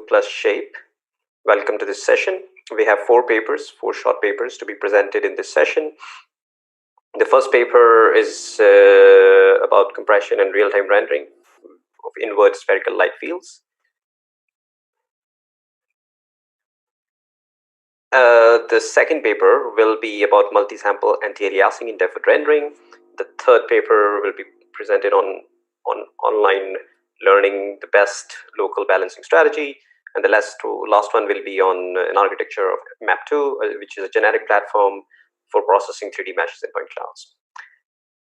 plus shape. Welcome to this session. We have four short papers to be presented in this session. The first paper is about compression and real-time rendering of inward spherical light fields. The second paper will be about multi-sample anti-aliasing in deferred rendering. The third paper will be presented on online learning the best local balancing strategy. And the last one will be on an architecture of Map2, which is a generic platform for processing 3D meshes in point clouds.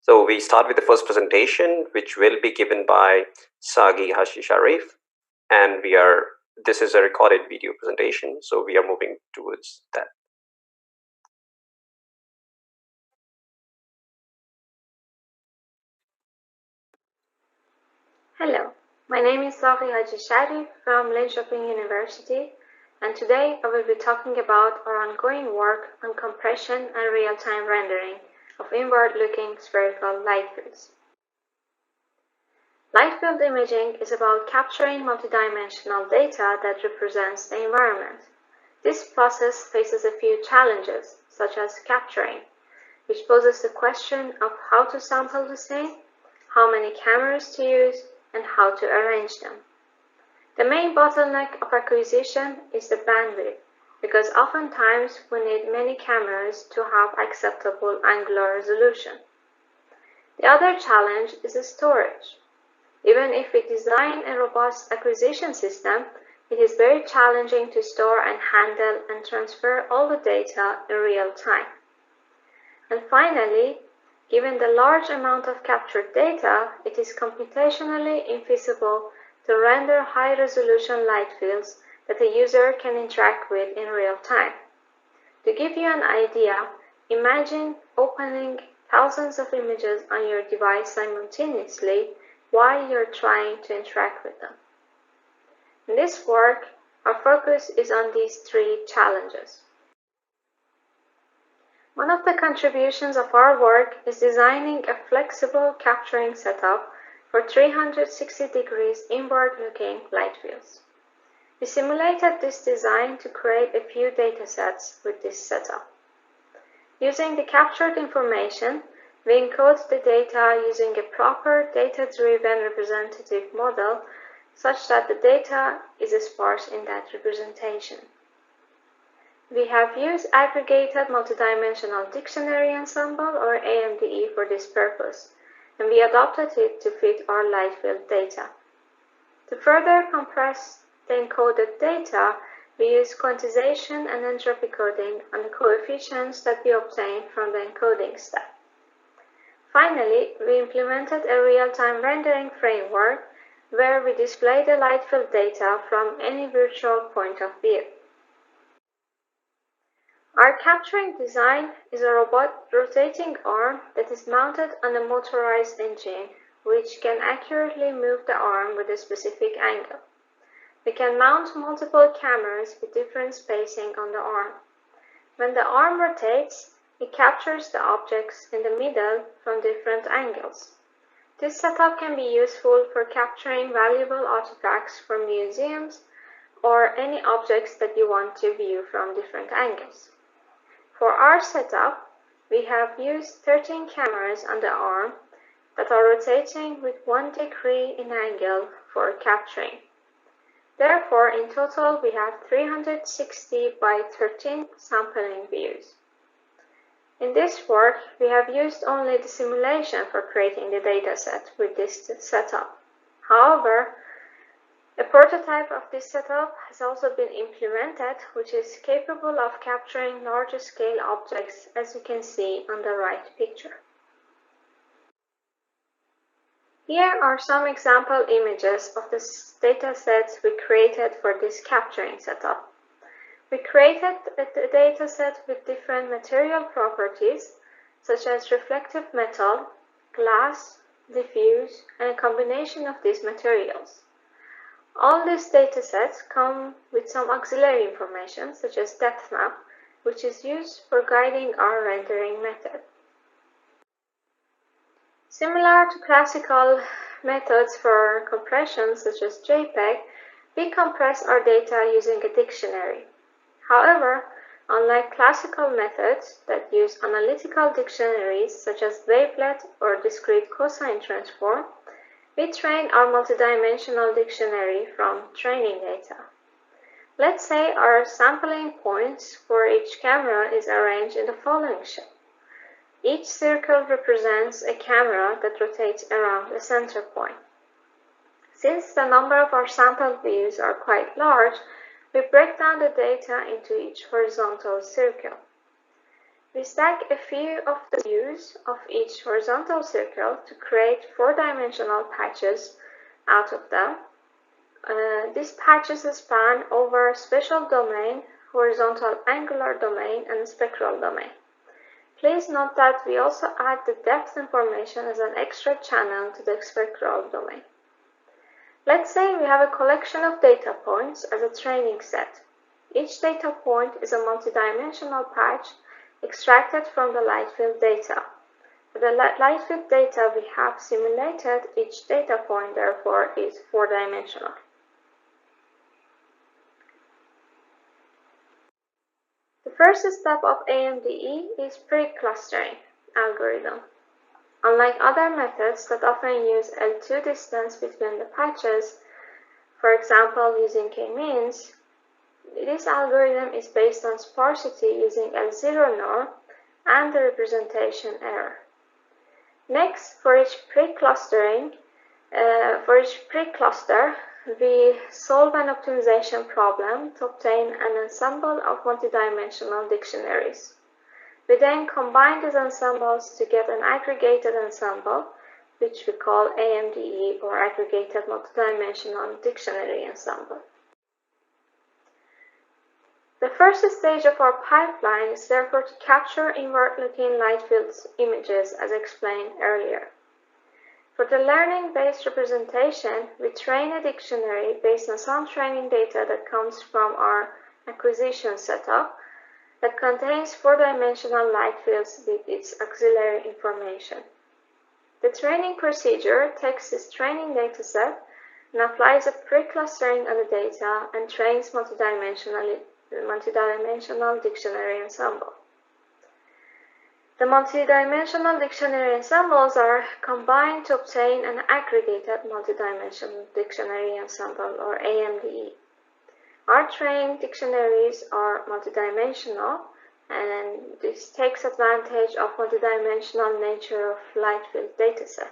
So we start with the first presentation, which will be given by Sagi Hashi Sharif. And this is a recorded video presentation, so we are moving towards that. Hello, my name is Sagi Haji Sharif from Linköping University, and today I will be talking about our ongoing work on compression and real-time rendering of inward-looking spherical light fields. Light field imaging is about capturing multidimensional data that represents the environment. This process faces a few challenges, such as capturing, which poses the question of how to sample the scene, how many cameras to use, and how to arrange them. The main bottleneck of acquisition is the bandwidth, because oftentimes we need many cameras to have acceptable angular resolution. The other challenge is the storage. Even if we design a robust acquisition system, it is very challenging to store and handle and transfer all the data in real time. And finally, given the large amount of captured data, it is computationally infeasible to render high-resolution light fields that the user can interact with in real time. To give you an idea, imagine opening thousands of images on your device simultaneously while you're trying to interact with them. In this work, our focus is on these three challenges. One of the contributions of our work is designing a flexible capturing setup for 360 degrees inward-looking light fields. We simulated this design to create a few datasets with this setup. Using the captured information, we encode the data using a proper data-driven representative model such that the data is sparse in that representation. We have used Aggregated Multidimensional Dictionary Ensemble, or AMDE, for this purpose, and we adapted it to fit our light field data. To further compress the encoded data, we use quantization and entropy coding on the coefficients that we obtained from the encoding step. Finally, we implemented a real-time rendering framework where we display the light field data from any virtual point of view. Our capturing design is a rotating arm that is mounted on a motorized engine, which can accurately move the arm with a specific angle. We can mount multiple cameras with different spacing on the arm. When the arm rotates, it captures the objects in the middle from different angles. This setup can be useful for capturing valuable artifacts from museums or any objects that you want to view from different angles. For our setup, we have used 13 cameras on the arm that are rotating with 1 degree in angle for capturing. Therefore, in total, we have 360 by 13 sampling views. In this work, we have used only the simulation for creating the dataset with this setup. However, a prototype of this setup has also been implemented, which is capable of capturing larger scale objects, as you can see on the right picture. Here are some example images of the datasets we created for this capturing setup. We created a dataset with different material properties, such as reflective metal, glass, diffuse, and a combination of these materials. All these datasets come with some auxiliary information, such as depth map, which is used for guiding our rendering method. Similar to classical methods for compression, such as JPEG, We compress our data using a dictionary. However, unlike classical methods that use analytical dictionaries such as wavelet or discrete cosine transform, we train our multidimensional dictionary from training data. Let's say our sampling points for each camera is arranged in the following shape. Each circle represents a camera that rotates around a center point. Since the number of our sample views are quite large, we break down the data into each horizontal circle. We stack a few of the views of each horizontal circle to create four-dimensional patches out of them. These patches span over spatial domain, horizontal angular domain, and spectral domain. Please note that we also add the depth information as an extra channel to the spectral domain. Let's say we have a collection of data points as a training set. Each data point is a multidimensional patch extracted from the light field data. For the light field data we have simulated, each data point therefore is four-dimensional. The first step of AMDE is pre-clustering algorithm. Unlike other methods that often use L2 distance between the patches, for example using k-means, this algorithm is based on sparsity using L0 norm and the representation error. Next, for each pre-cluster, we solve an optimization problem to obtain an ensemble of multidimensional dictionaries. We then combine these ensembles to get an aggregated ensemble, which we call AMDE, or Aggregated Multidimensional Dictionary Ensemble. The first stage of our pipeline is therefore to capture inward-looking light field images as explained earlier. For the learning-based representation, we train a dictionary based on some training data that comes from our acquisition setup that contains four-dimensional light fields with its auxiliary information. The training procedure takes this training dataset and applies a pre-clustering on the data and trains multidimensional dictionary ensemble. The multidimensional dictionary ensembles are combined to obtain an aggregated multidimensional dictionary ensemble, or AMDE. Our trained dictionaries are multidimensional, and this takes advantage of multidimensional nature of light field dataset.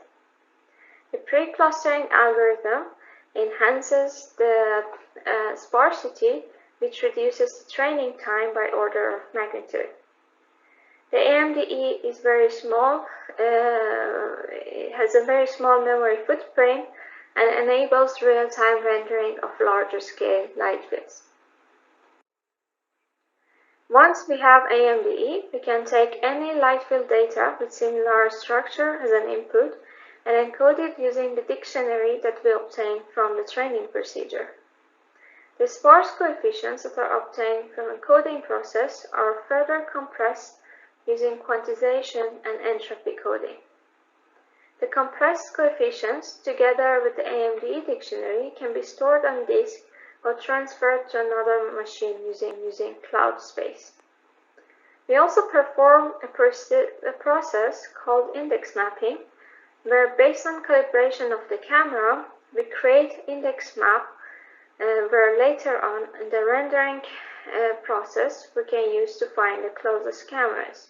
The pre-clustering algorithm enhances the sparsity, which reduces the training time by order of magnitude. The AMDE is very small, it has a very small memory footprint, and enables real-time rendering of larger scale light fields. Once we have AMDE, we can take any light field data with similar structure as an input and encode it using the dictionary that we obtain from the training procedure. The sparse coefficients that are obtained from the encoding process are further compressed using quantization and entropy coding. The compressed coefficients, together with the AMDE dictionary, can be stored on disk or transferred to another machine using cloud space. We also perform a process called index mapping, where based on calibration of the camera, we create index map where later on in the rendering process we can use to find the closest cameras.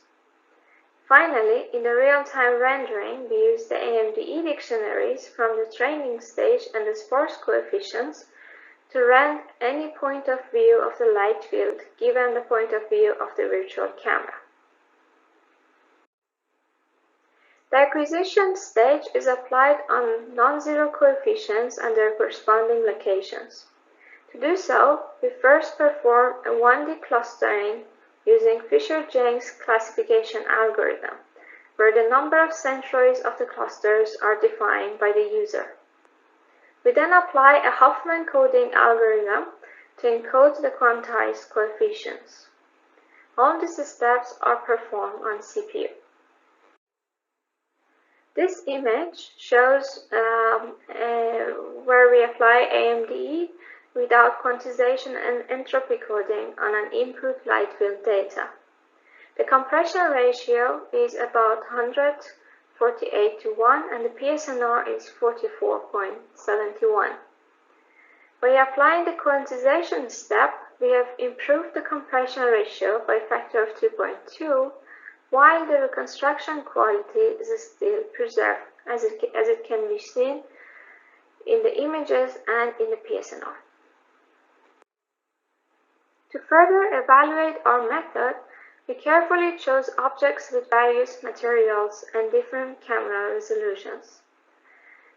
Finally, in the real-time rendering, we use the AMDE dictionaries from the training stage and the sparse coefficients to render any point of view of the light field given the point of view of the virtual camera. The acquisition stage is applied on non-zero coefficients and their corresponding locations. To do so, we first perform a 1D clustering using Fisher-James classification algorithm, where the number of centroids of the clusters are defined by the user. We then apply a Huffman coding algorithm to encode the quantized coefficients. All these steps are performed on CPU. This image shows where we apply AMDE without quantization and entropy coding on an input light field data. The compression ratio is about 148 to 1 and the PSNR is 44.71. By applying the quantization step, we have improved the compression ratio by a factor of 2.2, while the reconstruction quality is still preserved, as it can be seen in the images and in the PSNR. To further evaluate our method, we carefully chose objects with various materials and different camera resolutions.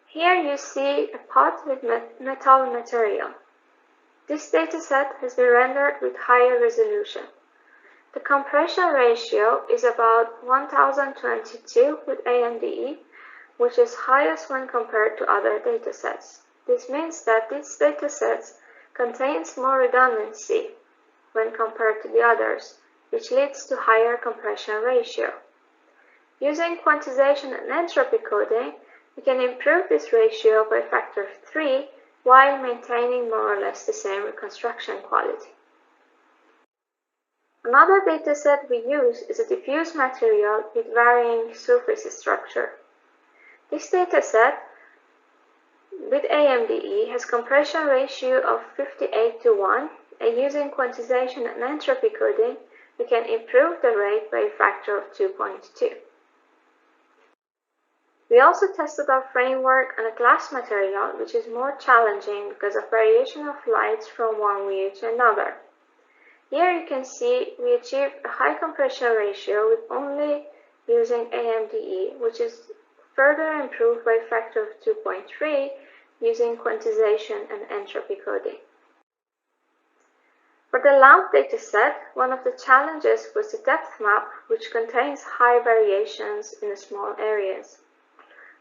Here you see a pot with metal material. This dataset has been rendered with higher resolution. The compression ratio is about 1022 with AMDE, which is highest when compared to other datasets. This means that this dataset contains more redundancy when compared to the others, which leads to higher compression ratio. Using quantization and entropy coding, we can improve this ratio by a factor of 3 while maintaining more or less the same reconstruction quality. Another dataset we use is a diffuse material with varying surface structure. This dataset with AMDE has compression ratio of 58 to 1, and using quantization and entropy coding, we can improve the rate by a factor of 2.2. We also tested our framework on a glass material, which is more challenging because of variation of lights from one view to another. Here you can see we achieved a high compression ratio with only using AMDE, which is further improved by a factor of 2.3 using quantization and entropy coding. For the lamp dataset, one of the challenges was the depth map, which contains high variations in the small areas.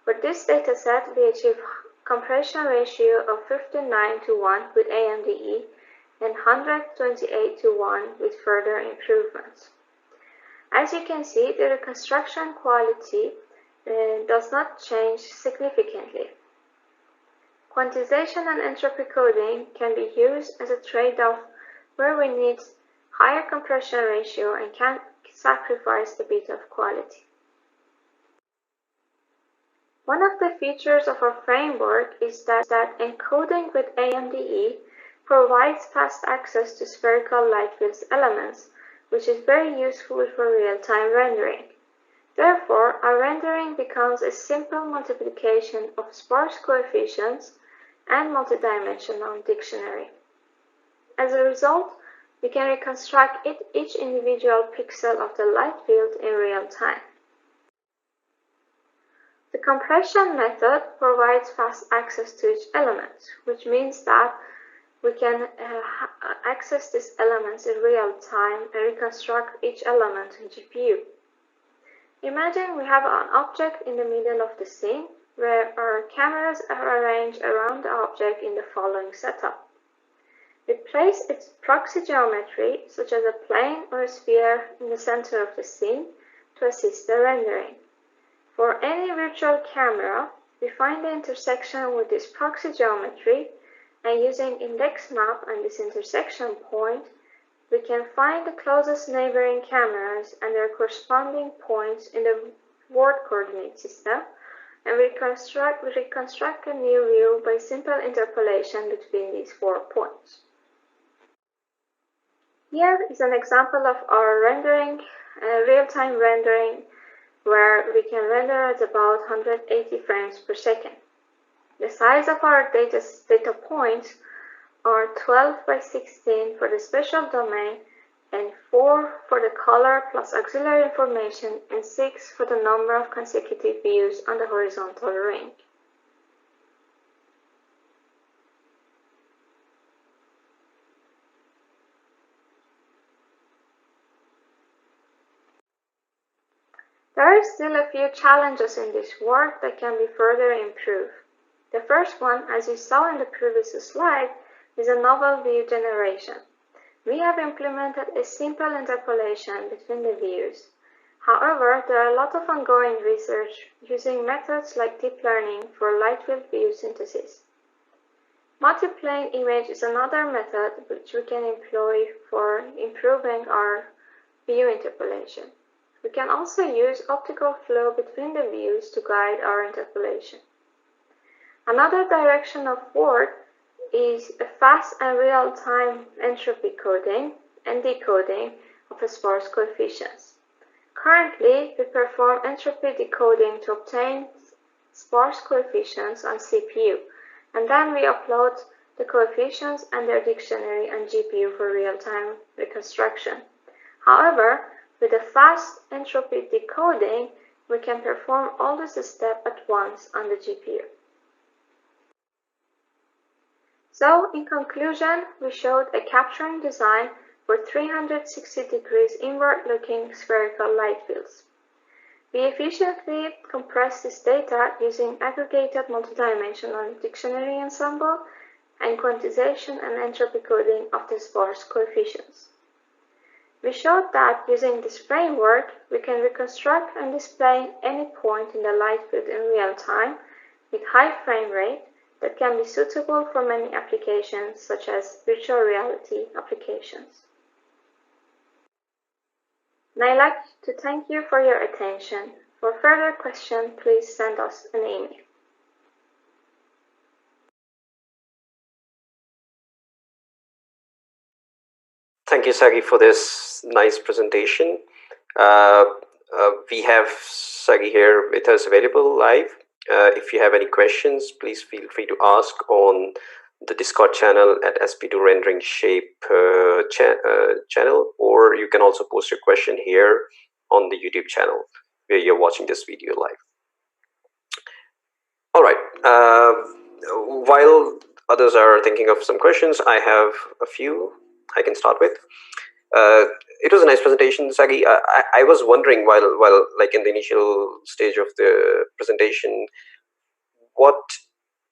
For this dataset, we achieved compression ratio of 59 to 1 with AMDE and 128 to 1 with further improvements. As you can see, the reconstruction quality does not change significantly. Quantization and entropy coding can be used as a trade-off where we need higher compression ratio and can sacrifice a bit of quality. One of the features of our framework is that encoding with AMDE provides fast access to spherical light field elements, which is very useful for real-time rendering. Therefore, our rendering becomes a simple multiplication of sparse coefficients and multidimensional dictionary. As a result, we can reconstruct each individual pixel of the light field in real time. The compression method provides fast access to each element, which means that we can access these elements in real time and reconstruct each element in GPU. Imagine we have an object in the middle of the scene where our cameras are arranged around the object in the following setup. We place its proxy geometry, such as a plane or a sphere, in the center of the scene to assist the rendering. For any virtual camera, we find the intersection with this proxy geometry, and using index map and this intersection point, we can find the closest neighboring cameras and their corresponding points in the world coordinate system, and we reconstruct a new view by simple interpolation between these 4 points. Here is an example of our rendering, real-time rendering, where we can render at about 180 frames per second. The size of our data points are 12 by 16 for the spatial domain and 4 for the color plus auxiliary information and 6 for the number of consecutive views on the horizontal ring. There are still a few challenges in this work that can be further improved. The first one, as you saw in the previous slide, is a novel view generation. We have implemented a simple interpolation between the views. However, there are a lot of ongoing research using methods like deep learning for light field view synthesis. Multiplane image is another method which we can employ for improving our view interpolation. We can also use optical flow between the views to guide our interpolation. Another direction of work is a fast and real-time entropy coding and decoding of sparse coefficients. Currently, we perform entropy decoding to obtain sparse coefficients on CPU, and then we upload the coefficients and their dictionary on GPU for real-time reconstruction. However, with a fast entropy decoding, we can perform all this step at once on the GPU. So, in conclusion, we showed a capturing design for 360 degrees inward-looking spherical light fields. We efficiently compress this data using aggregated multidimensional dictionary ensemble and quantization and entropy coding of the sparse coefficients. We showed that using this framework, we can reconstruct and display any point in the light field in real time with high frame rate that can be suitable for many applications such as virtual reality applications. And I'd like to thank you for your attention. For further questions, please send us an email. Thank you, Sagi, for this nice presentation. We have Sagi here with us available live. If you have any questions, please feel free to ask on the Discord channel at SP2 Rendering Shape channel, or you can also post your question here on the YouTube channel where you're watching this video live. All right. While others are thinking of some questions, I have a few I can start with. It was a nice presentation, Sagi. I was wondering while like in the initial stage of the presentation, what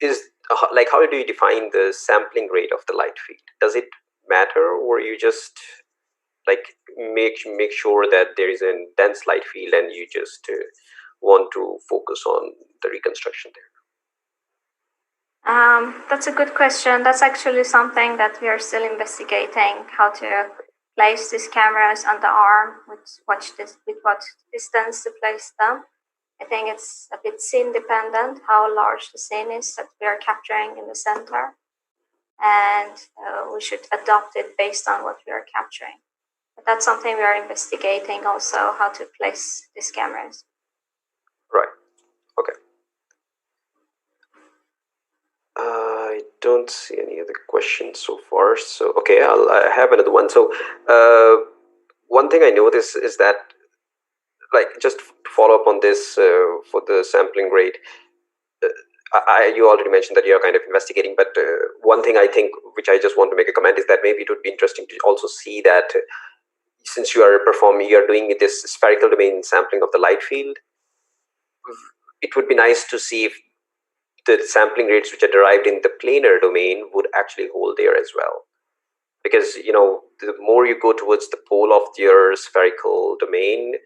is like how do you define the sampling rate of the light field? Does it matter, or you just like make sure that there is a dense light field and you just want to focus on the reconstruction there? That's a good question. That's actually something that we are still investigating, how to place these cameras on the arm, with what distance to place them. I think it's a bit scene dependent, how large the scene is that we are capturing in the center. And we should adopt it based on what we are capturing. But that's something we are investigating also, how to place these cameras. Right. Okay. I don't see any other questions so far. So, okay, I have another one. So, one thing I noticed is that, like, just to follow up on this for the sampling rate, you already mentioned that you're kind of investigating, but one thing I think, which I just want to make a comment, is that maybe it would be interesting to also see that since you are doing this spherical domain sampling of the light field, it would be nice to see if the sampling rates which are derived in the planar domain would actually hold there as well. Because, you know, the more you go towards the pole of your spherical domain,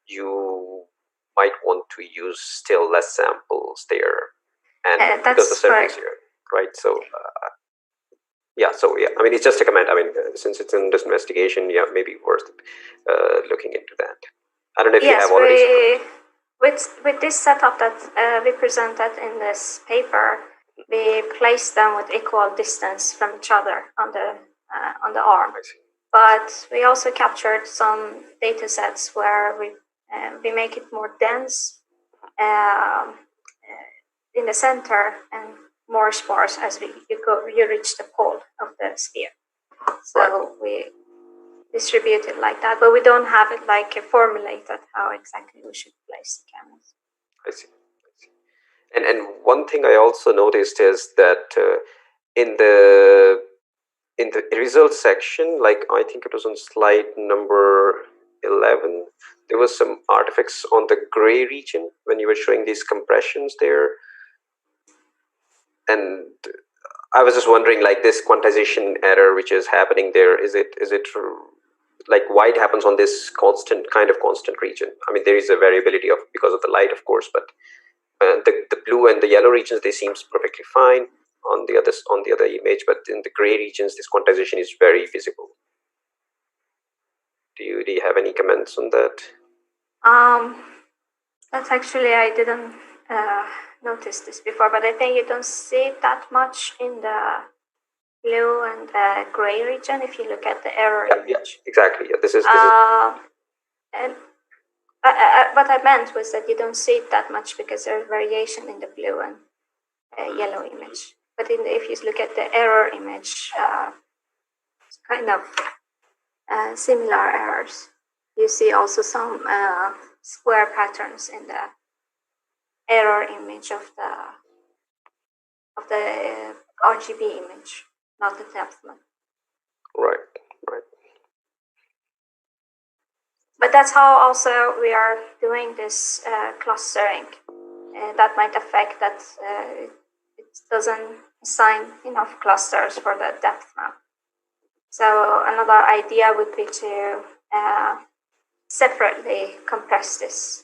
you might want to use still less samples there. And because the surface here, right? So, yeah, I mean, it's just a comment. I mean, since it's in this investigation, yeah, maybe worth looking into that. I don't know if you have already. With this setup that we presented in this paper, we placed them with equal distance from each other on the arm. But we also captured some data sets where we make it more dense in the center and more sparse as you reach the pole of the sphere. So we distribute it like that, but we don't have it like formulated how exactly we should place the cameras. I see. And one thing I also noticed is that in the results section, like I think it was on slide number 11, there was some artifacts on the gray region when you were showing these compressions there. And I was just wondering, like, this quantization error which is happening there, is it like why it happens on this constant region? I mean, there is a variability because of the light, of course, but the blue and the yellow regions, they seem perfectly fine. on the other image, but in the gray regions, this quantization is very visible. Do you have any comments on that? That's actually, I didn't notice this before, but I think you don't see it that much in the blue and the gray region if you look at the error image. Yeah, exactly. Yeah, this is and what I meant was that you don't see it that much because there's variation in the blue and yellow image. But if you look at the error image, it's kind of similar errors. You see also some square patterns in the error image of the RGB image, not the depth map. Right. But that's how also we are doing this clustering. That might affect that it doesn't assign enough clusters for the depth map. So another idea would be to separately compress these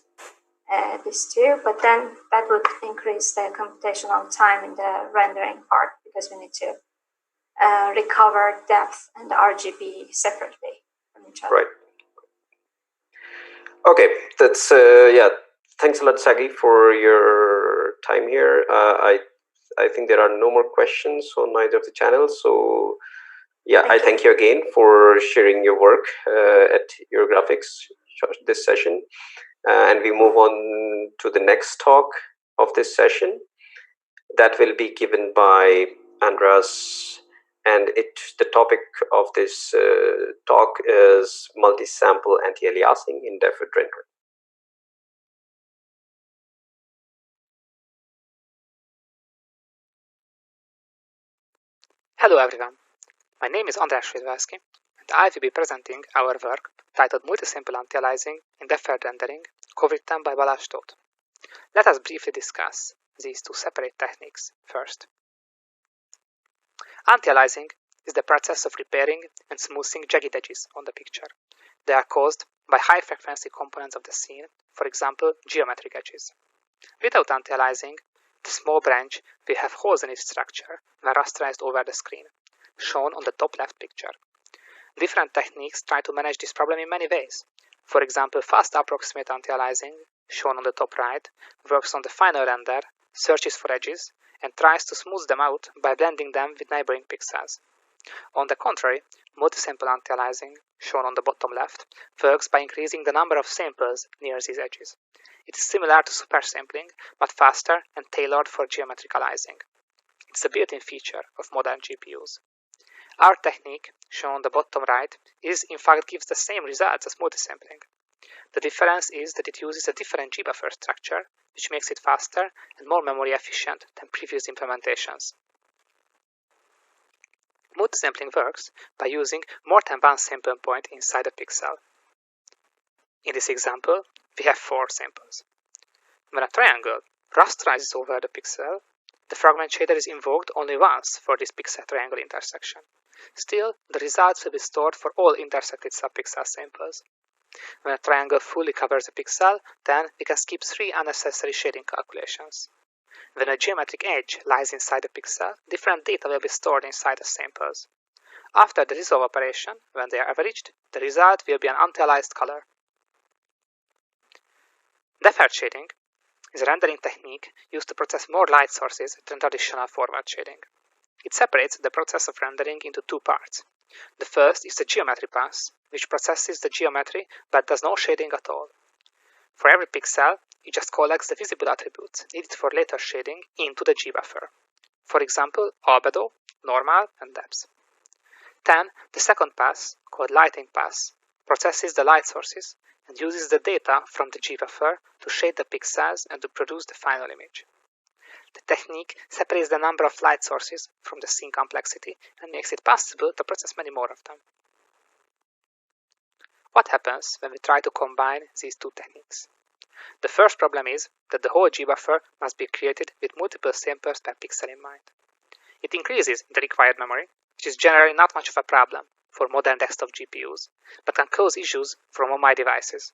two, but then that would increase the computational time in the rendering part because we need to recover depth and RGB separately from each other. Right. Okay, that's yeah. Thanks a lot, Sagi, for your time here. I think there are no more questions on either of the channels. So yeah, I thank you again for sharing your work at Eurographics this session. And we move on to the next talk of this session. That will be given by Andreas, and the topic of this talk is multi-sample anti-aliasing in deferred rendering. Hello everyone, my name is András Fridvalszky, and I will be presenting our work titled Multisample Anti-Aliasing in Deferred Rendering, co-written by Balázs Tóth. Let us briefly discuss these two separate techniques first. Anti-aliasing is the process of repairing and smoothing jagged edges on the picture. They are caused by high-frequency components of the scene, for example, geometric edges. Without anti-aliasing, the small branch will have holes in its structure when rasterized over the screen, shown on the top left picture. Different techniques try to manage this problem in many ways. For example, fast approximate anti-aliasing, shown on the top right, works on the final render, searches for edges, and tries to smooth them out by blending them with neighboring pixels. On the contrary, multisample anti-aliasing, shown on the bottom left, works by increasing the number of samples near these edges. It is similar to supersampling, but faster and tailored for geometric aliasing. It's a built-in feature of modern GPUs. Our technique, shown on the bottom right, in fact gives the same results as multisampling. The difference is that it uses a different G-buffer structure, which makes it faster and more memory efficient than previous implementations. Multisampling works by using more than one sample point inside a pixel. In this example, we have 4 samples. When a triangle rasterizes over the pixel, the fragment shader is invoked only once for this pixel-triangle intersection. Still, the results will be stored for all intersected subpixel samples. When a triangle fully covers a pixel, then we can skip 3 unnecessary shading calculations. When a geometric edge lies inside a pixel, different data will be stored inside the samples. After the resolve operation, when they are averaged, the result will be an anti-aliased color. Deferred shading is a rendering technique used to process more light sources than traditional forward shading. It separates the process of rendering into 2 parts. The first is the geometry pass, which processes the geometry but does no shading at all. For every pixel, it just collects the visible attributes needed for later shading into the G-buffer. For example, albedo, normal, and depth. Then, the second pass, called lighting pass, processes the light sources and uses the data from the G-buffer to shade the pixels and to produce the final image. The technique separates the number of light sources from the scene complexity and makes it possible to process many more of them. What happens when we try to combine these 2 techniques? The first problem is that the whole G-buffer must be created with multiple samples per pixel in mind. It increases the required memory, which is generally not much of a problem for modern desktop GPUs, but can cause issues for mobile devices.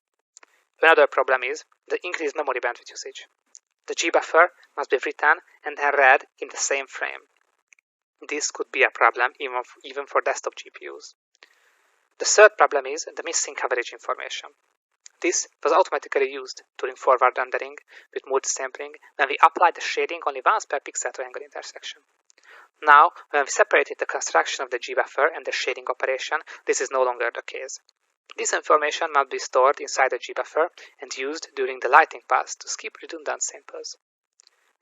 Another problem is the increased memory bandwidth usage. The G-buffer must be written and then read in the same frame. This could be a problem even for desktop GPUs. The third problem is the missing coverage information. This was automatically used during forward rendering with multisampling when we applied the shading only once per pixel triangle intersection. Now, when we separated the construction of the G-buffer and the shading operation, this is no longer the case. This information must be stored inside the G-buffer and used during the lighting pass to skip redundant samples.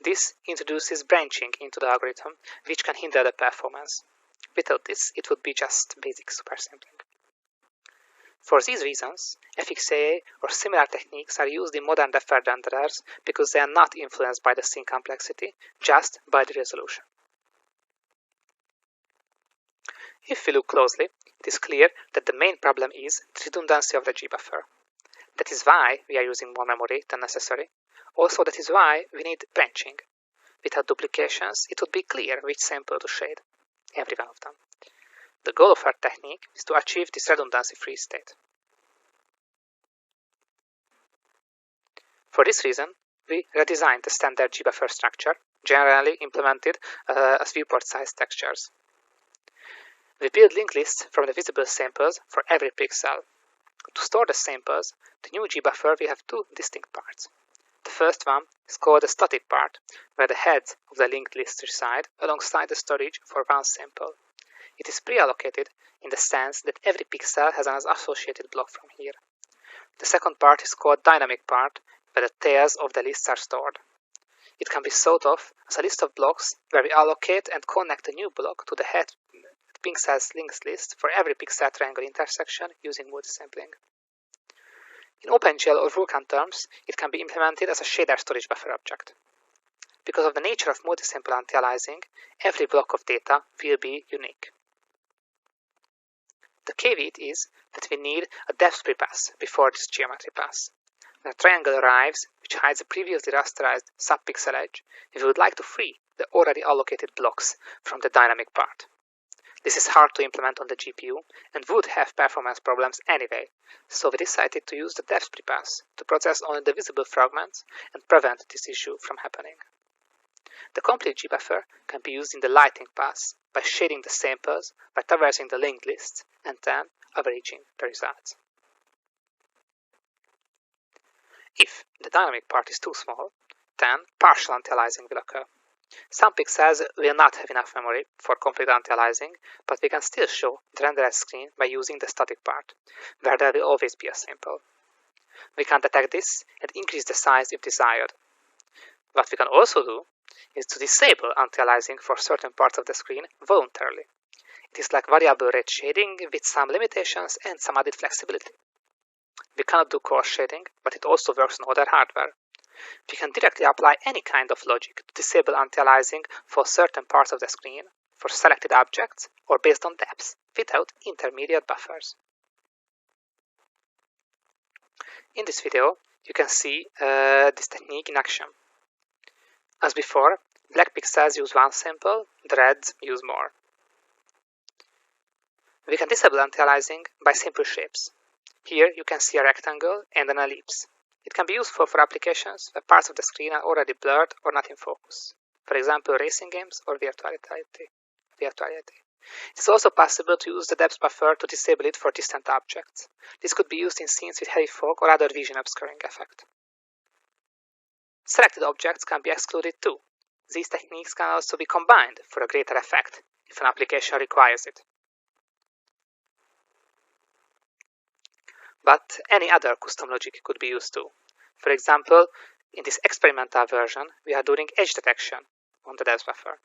This introduces branching into the algorithm, which can hinder the performance. Without this, it would be just basic supersampling. For these reasons, FXAA or similar techniques are used in modern deferred renderers because they are not influenced by the scene complexity, just by the resolution. If we look closely, it is clear that the main problem is the redundancy of the G-buffer. That is why we are using more memory than necessary. Also, that is why we need branching. Without duplications, it would be clear which sample to shade, every one of them. The goal of our technique is to achieve this redundancy-free state. For this reason, we redesigned the standard G-buffer structure, generally implemented as viewport-sized textures. We build linked lists from the visible samples for every pixel. To store the samples, the new G-buffer will have two distinct parts. The first one is called the static part, where the heads of the linked lists reside alongside the storage for one sample. It is pre-allocated in the sense that every pixel has an associated block from here. The second part is called dynamic part, where the tails of the lists are stored. It can be thought of as a list of blocks where we allocate and connect a new block to the head pixels linked list for every pixel triangle intersection using multisampling. In OpenGL or Vulkan terms, it can be implemented as a shader storage buffer object. Because of the nature of multisample anti-aliasing, every block of data will be unique. The caveat is that we need a depth prepass before this geometry pass. When a triangle arrives, which hides a previously rasterized subpixel edge, we would like to free the already allocated blocks from the dynamic part. This is hard to implement on the GPU and would have performance problems anyway, so we decided to use the depth prepass to process only the visible fragments and prevent this issue from happening. The complete G-buffer can be used in the lighting pass by shading the samples by traversing the linked lists and then averaging the results. If the dynamic part is too small, then partial anti-aliasing will occur. Some pixels will not have enough memory for complete anti-aliasing, but we can still show the rendered screen by using the static part, where there will always be a sample. We can detect this and increase the size if desired. What we can also do is to disable anti-aliasing for certain parts of the screen voluntarily. It is like variable rate shading with some limitations and some added flexibility. We cannot do coarse shading, but it also works on other hardware. We can directly apply any kind of logic to disable anti-aliasing for certain parts of the screen, for selected objects, or based on depths, without intermediate buffers. In this video, you can see this technique in action. As before, black pixels use one sample, the reds use more. We can disable anti-aliasing by simple shapes. Here you can see a rectangle and an ellipse. It can be useful for applications where parts of the screen are already blurred or not in focus. For example, racing games or virtual reality. It is also possible to use the depth buffer to disable it for distant objects. This could be used in scenes with heavy fog or other vision obscuring effect. Selected objects can be excluded too. These techniques can also be combined for a greater effect if an application requires it. But any other custom logic could be used too. For example, in this experimental version, we are doing edge detection on the depth buffer.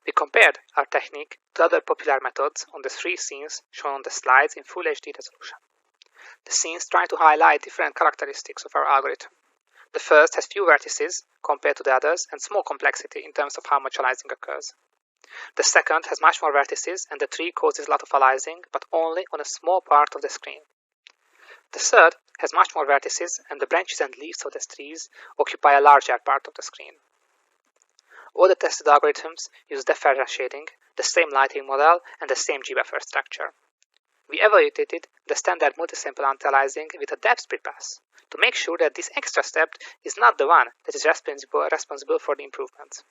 We compared our technique to other popular methods on the three scenes shown on the slides in Full HD resolution. The scenes try to highlight different characteristics of our algorithm. The first has few vertices compared to the others and small complexity in terms of how much aliasing occurs. The second has much more vertices and the tree causes a lot of aliasing, but only on a small part of the screen. The third has much more vertices and the branches and leaves of the trees occupy a larger part of the screen. All the tested algorithms use deferred shading, the same lighting model, and the same G-buffer structure. we evaluated the standard multisample anti-aliasing with a depth prepass to make sure that this extra step is not the one that is responsible for the improvement.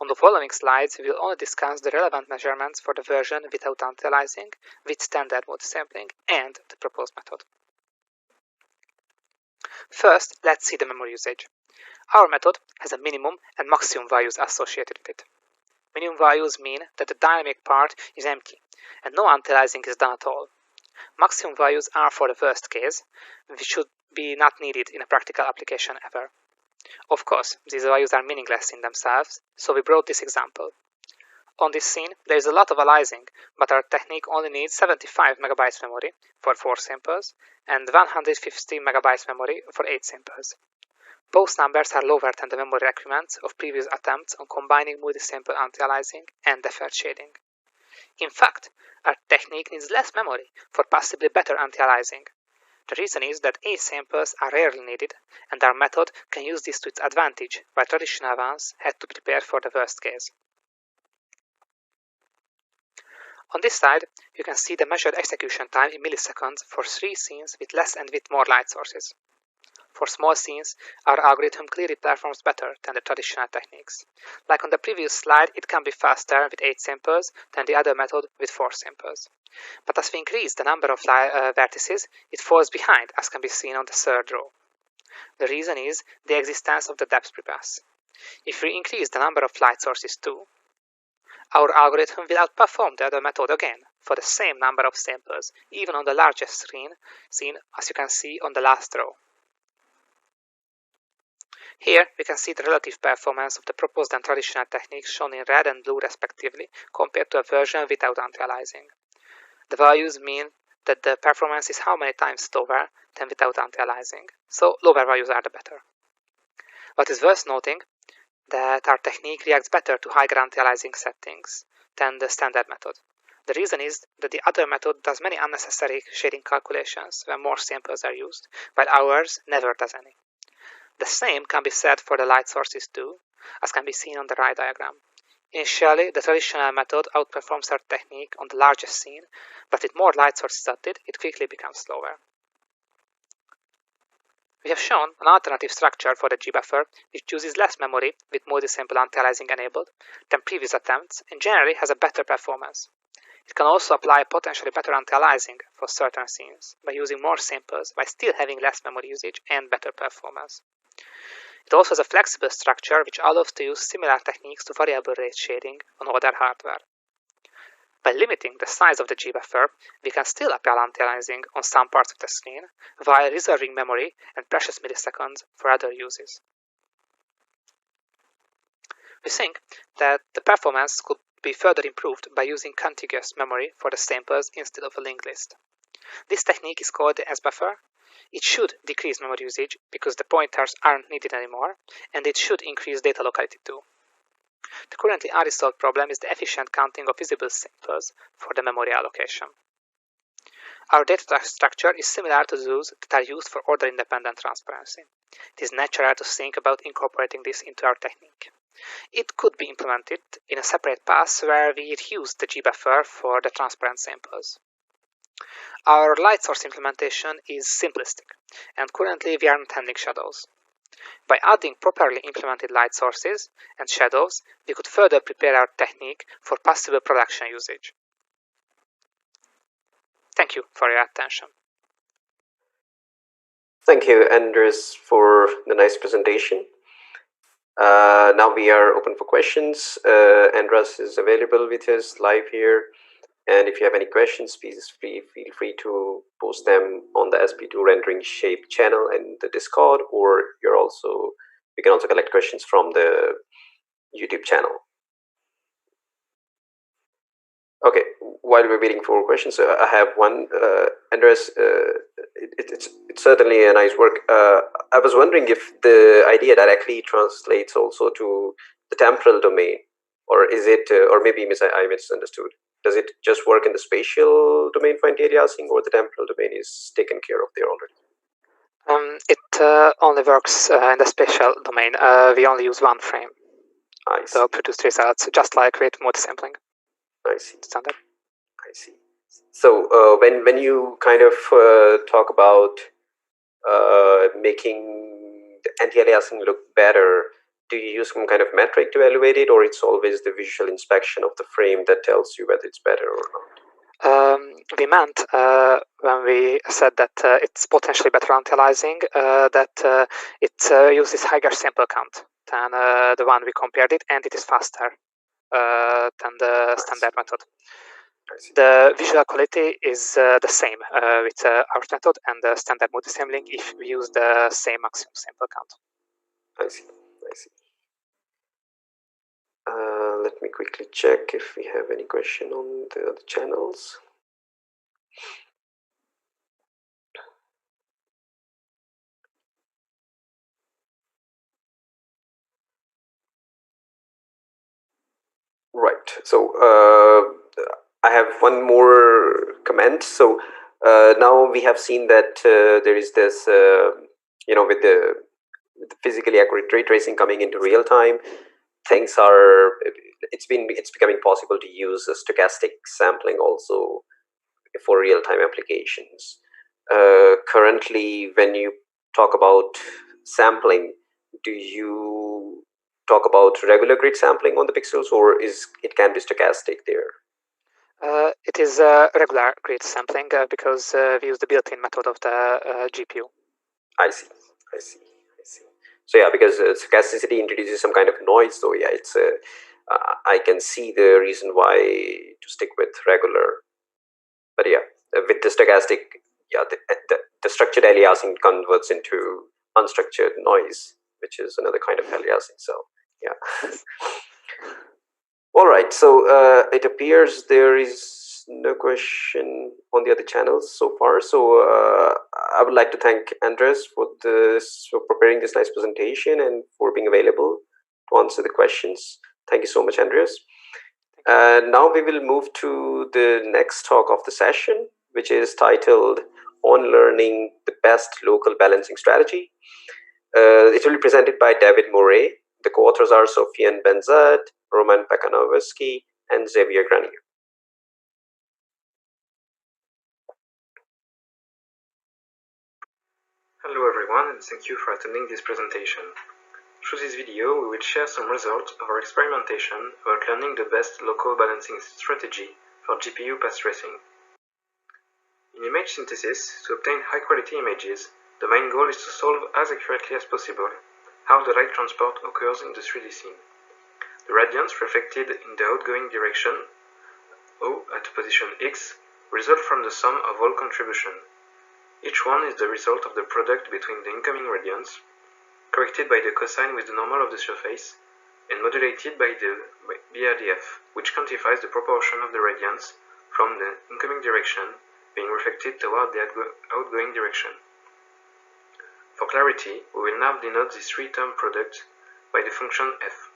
On the following slides, we will only discuss the relevant measurements for the version without anti-aliasing, with standard multisampling, and the proposed method. First, let's see the memory usage. Our method has a minimum and maximum values associated with it. Minimum values mean that the dynamic part is empty, and no anti-aliasing is done at all. Maximum values are for the worst case, which should be not needed in a practical application ever. Of course, these values are meaningless in themselves, so we brought this example. On this scene, there is a lot of aliasing, but our technique only needs 75 MB memory for 4 samples and 150 MB memory for 8 samples. Both numbers are lower than the memory requirements of previous attempts on combining multi-sample anti-aliasing and deferred shading. In fact, our technique needs less memory for possibly better anti-aliasing. The reason is that 8 samples are rarely needed, and our method can use this to its advantage, while traditional ones had to prepare for the worst case. On this slide, you can see the measured execution time in milliseconds for 3 scenes with less and with more light sources. For small scenes, our algorithm clearly performs better than the traditional techniques. Like on the previous slide, it can be faster with 8 samples than the other method with 4 samples. But as we increase the number of vertices, it falls behind, as can be seen on the third row. The reason is the existence of the depth prepass. If we increase the number of light sources too, our algorithm will outperform the other method again for the same number of samples, even on the largest screen, seen as you can see on the last row. Here we can see the relative performance of the proposed and traditional techniques shown in red and blue respectively compared to a version without anti-aliasing. The values mean that the performance is how many times slower than without anti-aliasing, so lower values are the better. What is worth noting that our technique reacts better to higher anti-aliasing settings than the standard method. The reason is that the other method does many unnecessary shading calculations when more samples are used, while ours never does any. The same can be said for the light sources too, as can be seen on the right diagram. Initially, the traditional method outperforms our technique on the largest scene, but with more light sources added, it quickly becomes slower. We have shown an alternative structure for the G-buffer which uses less memory with multi-sample anti-aliasing enabled than previous attempts and generally has a better performance. It can also apply potentially better anti-aliasing for certain scenes by using more samples while still having less memory usage and better performance. It also has a flexible structure which allows to use similar techniques to variable rate shading on older hardware. By limiting the size of the G-buffer, we can still apply anti-aliasing on some parts of the screen while reserving memory and precious milliseconds for other uses. We think that the performance could be further improved by using contiguous memory for the samples instead of a linked list. This technique is called the S-buffer. It should decrease memory usage because the pointers aren't needed anymore, and it should increase data locality too. The currently unresolved problem is the efficient counting of visible samples for the memory allocation. Our data structure is similar to those that are used for order-independent transparency. It is natural to think about incorporating this into our technique. It could be implemented in a separate path where we use the G-buffer for the transparent samples. Our light source implementation is simplistic, and currently we aren't handling shadows. By adding properly implemented light sources and shadows, we could further prepare our technique for possible production usage. Thank you for your attention. Thank you, Andres, for the nice presentation. Now we are open for questions. Andres is available with us live here. And if you have any questions, please feel free to post them on the SP2 Rendering Shape channel and the Discord, or we can also collect questions from the YouTube channel. Okay, while we're waiting for questions, I have one. Andres, it's certainly a nice work. I was wondering if the idea directly translates also to the temporal domain, or is it, or maybe I misunderstood. Does it just work in the spatial domain for anti-aliasing, or the temporal domain is taken care of there already? It only works in the spatial domain. We only use one frame to produce results, just like with multisampling. I see. Standard. I see. So when you kind of talk about making the anti-aliasing look better, do you use some kind of metric to evaluate it, or it's always the visual inspection of the frame that tells you whether it's better or not? We meant when we said that it's potentially better anti-aliasing that it uses higher sample count than the one we compared it, and it is faster than the standard method. The visual quality is the same with our method and the standard multi-sampling if we use the same maximum sample count. I see. I see. Let me quickly check if we have any question on the other channels. Right. So I have one more comment. So now we have seen that there is this, with the physically accurate ray tracing coming into real time, things are it's becoming possible to use stochastic sampling also for real time applications. Currently, when you talk about sampling, do you talk about regular grid sampling on the pixels, or it can be stochastic there? It is regular grid sampling because we use the built-in method of the GPU. I see. I see. I see. So yeah, because stochasticity introduces some kind of noise, so yeah, it's I can see the reason why to stick with regular. But yeah, with the stochastic, yeah, the structured aliasing converts into unstructured noise, which is another kind of aliasing. So yeah. All right. So it appears there is no question on the other channels so far. So I would like to thank Andres for preparing this nice presentation and for being available to answer the questions. Thank you so much, Andreas. Now we will move to the next talk of the session, which is titled On Learning the Best Local Balancing Strategy. It will be presented by David Murray. The co-authors are Sofiane Benzat, Roman Pekanovsky, and Xavier Granier. Hello everyone, and thank you for attending this presentation. Through this video, we will share some results of our experimentation about learning the best local balancing strategy for GPU path tracing. In image synthesis, to obtain high-quality images, the main goal is to solve as accurately as possible how the light transport occurs in the 3D scene. The radiance reflected in the outgoing direction, O at position X, result from the sum of all contribution. Each one is the result of the product between the incoming radiance, corrected by the cosine with the normal of the surface, and modulated by the BRDF, which quantifies the proportion of the radiance from the incoming direction being reflected toward the outgoing direction. For clarity, we will now denote this three-term product by the function f.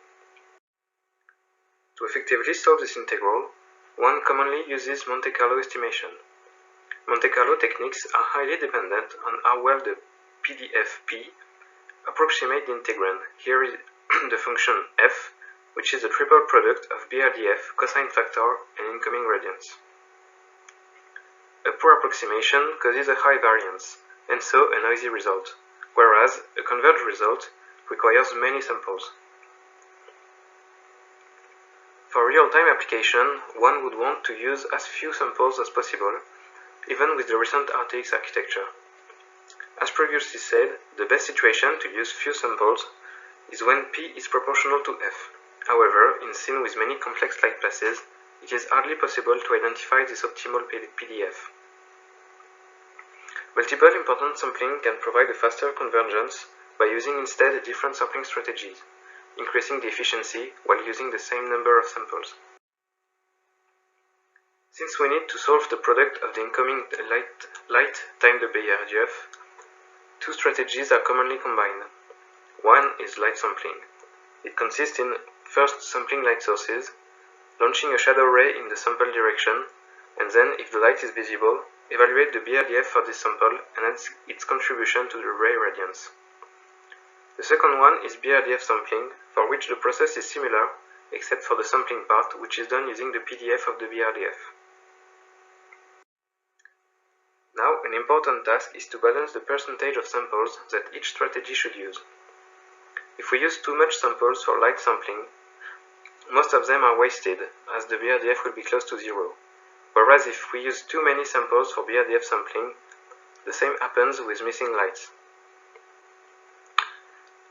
To effectively solve this integral, one commonly uses Monte Carlo estimation. Monte Carlo techniques are highly dependent on how well the PDF P approximate the integrand. Here is the function f, which is the triple product of BRDF, cosine factor, and incoming radiance. A poor approximation causes a high variance, and so a noisy result, whereas a converged result requires many samples. For real-time application, one would want to use as few samples as possible, even with the recent RTX architecture. As previously said, the best situation to use few samples is when P is proportional to F. However, in scene with many complex light passes, it is hardly possible to identify this optimal PDF. Multiple important sampling can provide a faster convergence by using instead different sampling strategies, increasing the efficiency while using the same number of samples. Since we need to solve the product of the incoming light times the BRDF, two strategies are commonly combined. One is light sampling. It consists in first sampling light sources, launching a shadow ray in the sample direction, and then, if the light is visible, evaluate the BRDF for this sample and its contribution to the ray radiance. The second one is BRDF sampling, for which the process is similar, except for the sampling part, which is done using the PDF of the BRDF. an important task is to balance the percentage of samples that each strategy should use. If we use too much samples for light sampling, most of them are wasted, as the BRDF will be close to zero. Whereas if we use too many samples for BRDF sampling, the same happens with missing lights.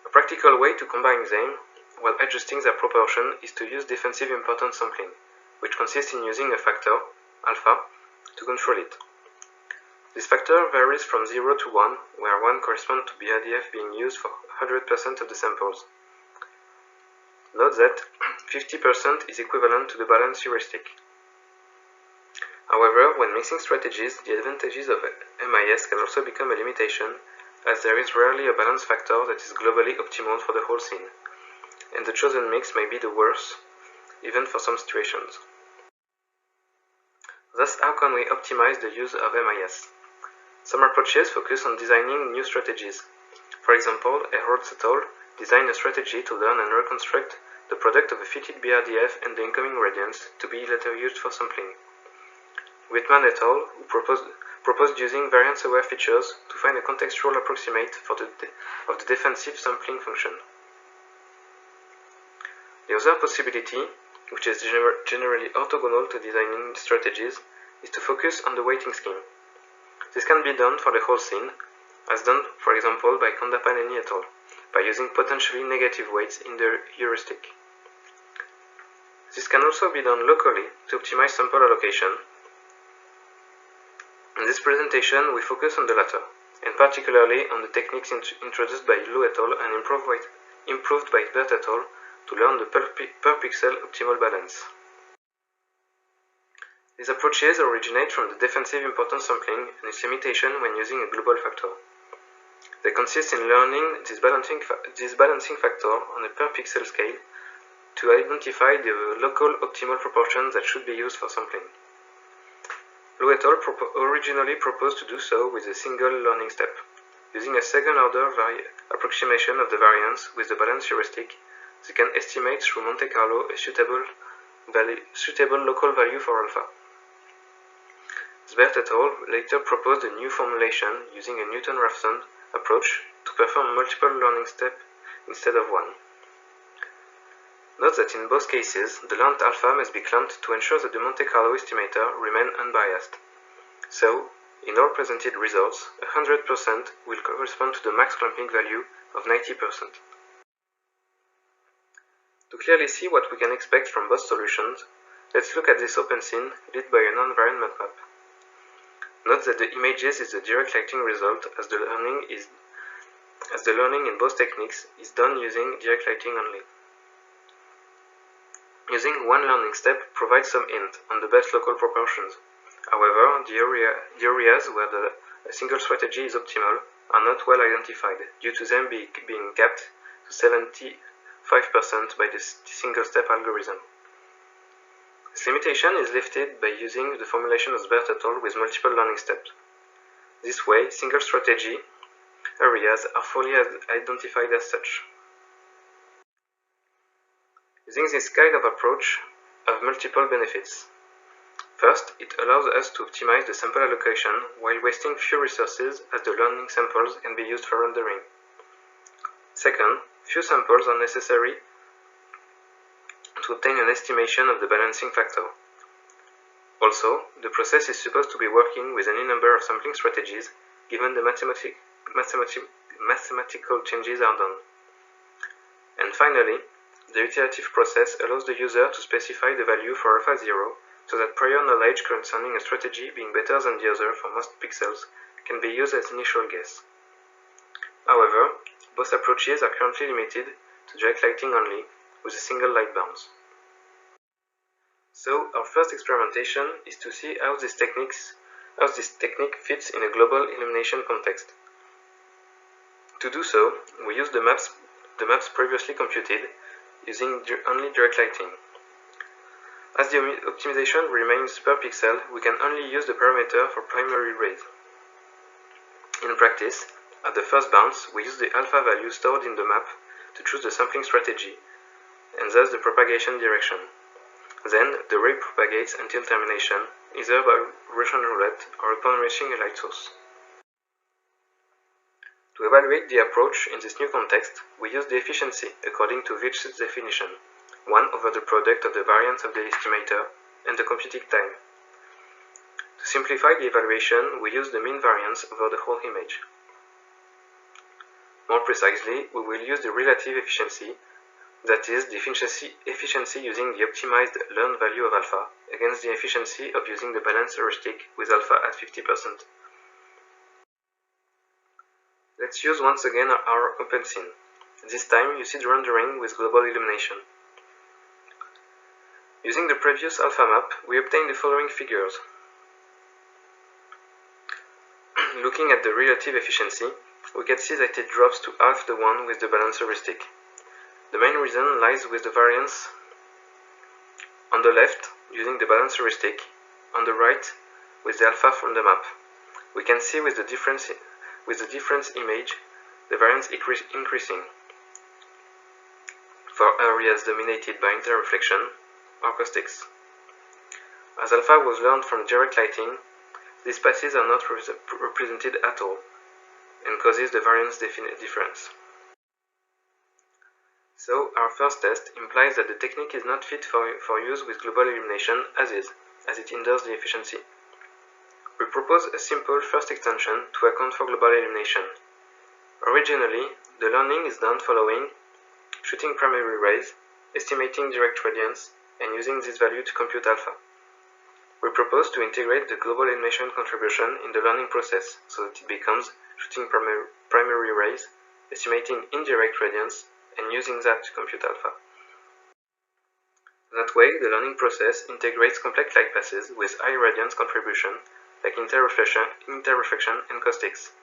A practical way to combine them, while adjusting their proportion, is to use defensive importance sampling, which consists in using a factor, alpha, to control it. This factor varies from 0 to 1, where 1 corresponds to BRDF being used for 100% of the samples. Note that 50% is equivalent to the balance heuristic. However, when mixing strategies, the advantages of MIS can also become a limitation, as there is rarely a balance factor that is globally optimal for the whole scene, and the chosen mix may be the worst, even for some situations. Thus, how can we optimize the use of MIS? Some approaches focus on designing new strategies. For example, Ehortz et al. Designed a strategy to learn and reconstruct the product of a fitted BRDF and the incoming radiance to be later used for sampling. Wittmann et al. Proposed using variance-aware features to find a contextual approximate of the defensive sampling function. The other possibility, which is generally orthogonal to designing strategies, is to focus on the weighting scheme. This can be done for the whole scene, as done, for example, by Kondapaneni et al., by using potentially negative weights in the heuristic. This can also be done locally to optimize sample allocation. In this presentation, we focus on the latter, and particularly on the techniques introduced by Lu et al. And improved by Bert et al. To learn the per pixel optimal balance. These approaches originate from the defensive importance sampling and its limitation when using a global factor. They consist in learning this balancing factor on a per pixel scale to identify the local optimal proportions that should be used for sampling. Lu et al. Originally proposed to do so with a single learning step, using a second-order approximation of the variance with the balance heuristic. They can estimate through Monte Carlo a suitable local value for alpha. Sbert et al. Later proposed a new formulation using a Newton-Raphson approach to perform multiple learning steps instead of one. Note that in both cases, the learned alpha must be clamped to ensure that the Monte Carlo estimator remains unbiased. So, in all presented results, 100% will correspond to the max clamping value of 90%. To clearly see what we can expect from both solutions, let's look at this open scene lit by a non-variant map. Note that the images is the direct lighting result, as the learning in both techniques is done using direct lighting only. Using one learning step provides some hint on the best local proportions. However, the areas where a single strategy is optimal are not well identified, due to them being capped to 75% by the single-step algorithm. This limitation is lifted by using the formulation of Sbert et al. With multiple learning steps. This way, single strategy areas are fully identified as such. Using this kind of approach have multiple benefits. First, it allows us to optimize the sample allocation while wasting few resources, as the learning samples can be used for rendering. Second, few samples are necessary to obtain an estimation of the balancing factor. Also, the process is supposed to be working with any number of sampling strategies, given the mathematical changes are done. And finally, the iterative process allows the user to specify the value for alpha 0, so that prior knowledge concerning a strategy being better than the other for most pixels can be used as initial guess. However, both approaches are currently limited to direct lighting only, with a single light bounce. So, our first experimentation is to see how this technique fits in a global illumination context. To do so, we use the maps previously computed, using only direct lighting. As the optimization remains per pixel, we can only use the parameter for primary rays. In practice, at the first bounce, we use the alpha value stored in the map to choose the sampling strategy, and thus the propagation direction. Then, the ray propagates until termination, either by Russian roulette or upon reaching a light source. To evaluate the approach in this new context, we use the efficiency according to Wicht's definition, 1 over the product of the variance of the estimator and the computing time. To simplify the evaluation, we use the mean variance over the whole image. More precisely, we will use the relative efficiency, that is, the efficiency using the optimized learned value of alpha against the efficiency of using the balanced heuristic with alpha at 50%. Let's use once again our OpenScene. This time you see the rendering with global illumination. Using the previous alpha map, we obtain the following figures. Looking at the relative efficiency, we can see that it drops to half the one with the balanced heuristic. The main reason lies with the variance on the left using the balanced heuristic, on the right with the alpha from the map. We can see with the difference image the variance increasing for areas dominated by interreflection or caustics. As alpha was learned from direct lighting, these passes are not represented at all and causes the variance difference. So our first test implies that the technique is not fit for use with global illumination as is, as it hinders the efficiency. We propose a simple first extension to account for global illumination. Originally, the learning is done following shooting primary rays, estimating direct radiance, and using this value to compute alpha. We propose to integrate the global illumination contribution in the learning process so that it becomes shooting primary rays, estimating indirect radiance, and using that to compute alpha. That way, the learning process integrates complex light passes with high radiance contribution, like interreflection and caustics.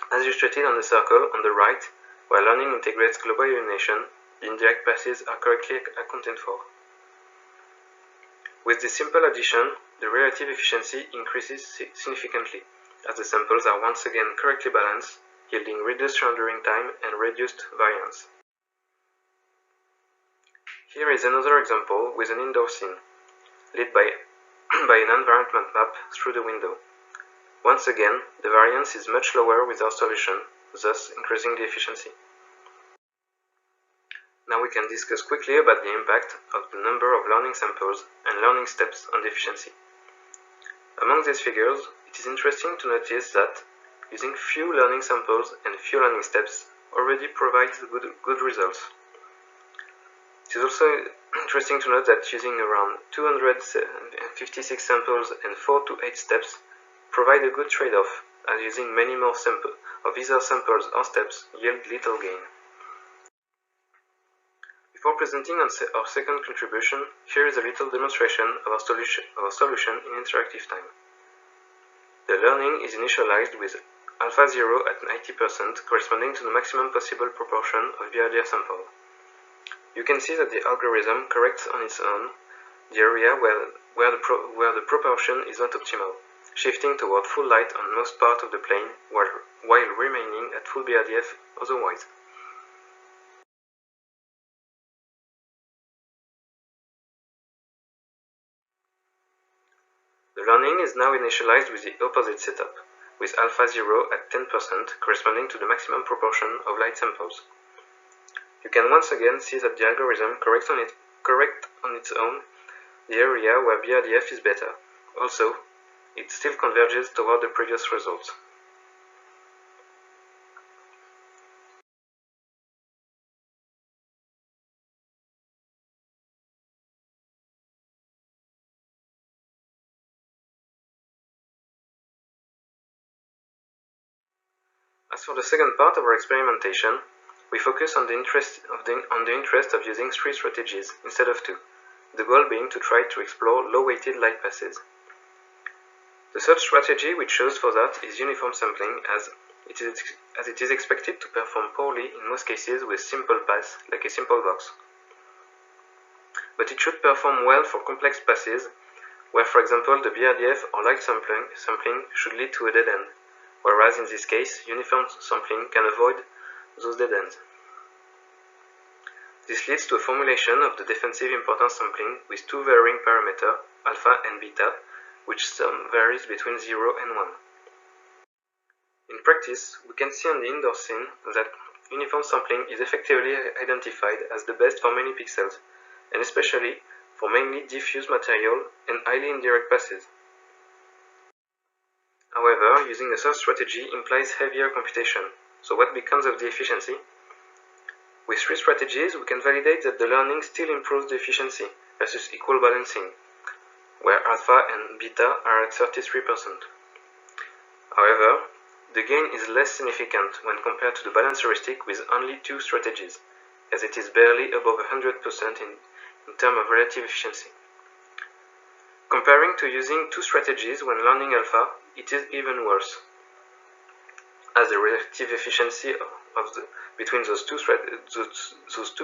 As illustrated on the circle on the right, while learning integrates global illumination, the indirect passes are correctly accounted for. With this simple addition, the relative efficiency increases significantly, as the samples are once again correctly balanced, yielding reduced rendering time and reduced variance. Here is another example with an indoor scene, lit by an environment map through the window. Once again, the variance is much lower with our solution, thus increasing the efficiency. Now we can discuss quickly about the impact of the number of learning samples and learning steps on the efficiency. Among these figures, it is interesting to notice that using few learning samples and few learning steps already provides good results. It is also interesting to note that using around 256 samples and 4 to 8 steps provide a good trade-off, as using many more of either samples or steps yield little gain. Before presenting on our second contribution, here is a little demonstration of our solution in interactive time. The learning is initialized with alpha 0 at 90%, corresponding to the maximum possible proportion of BRDF sample. You can see that the algorithm corrects on its own the area where the proportion is not optimal, shifting toward full light on most part of the plane while remaining at full BRDF otherwise. The learning is now initialized with the opposite setup, with alpha 0 at 10%, corresponding to the maximum proportion of light samples. You can once again see that the algorithm corrects on its own the area where BRDF is better. Also, it still converges toward the previous results. As for the second part of our experimentation, we focus on the interest of using 3 strategies instead of 2, the goal being to try to explore low-weighted light passes. The third strategy we chose for that is uniform sampling, as it is expected to perform poorly in most cases with simple pass, like a simple box. But it should perform well for complex passes, where for example the BRDF or light sampling should lead to a dead end, whereas in this case uniform sampling can avoid those dead ends. This leads to a formulation of the defensive importance sampling with 2 varying parameters, alpha and beta, which sum varies between 0 and 1. In practice, we can see on the indoor scene that uniform sampling is effectively identified as the best for many pixels, and especially for mainly diffuse material and highly indirect passes. However, using a search strategy implies heavier computation, so what becomes of the efficiency? With three strategies, we can validate that the learning still improves the efficiency versus equal balancing, where alpha and beta are at 33%. However, the gain is less significant when compared to the balance heuristic with only two strategies, as it is barely above 100% in terms of relative efficiency. Comparing to using two strategies when learning alpha, it is even worse, as the relative efficiency between those two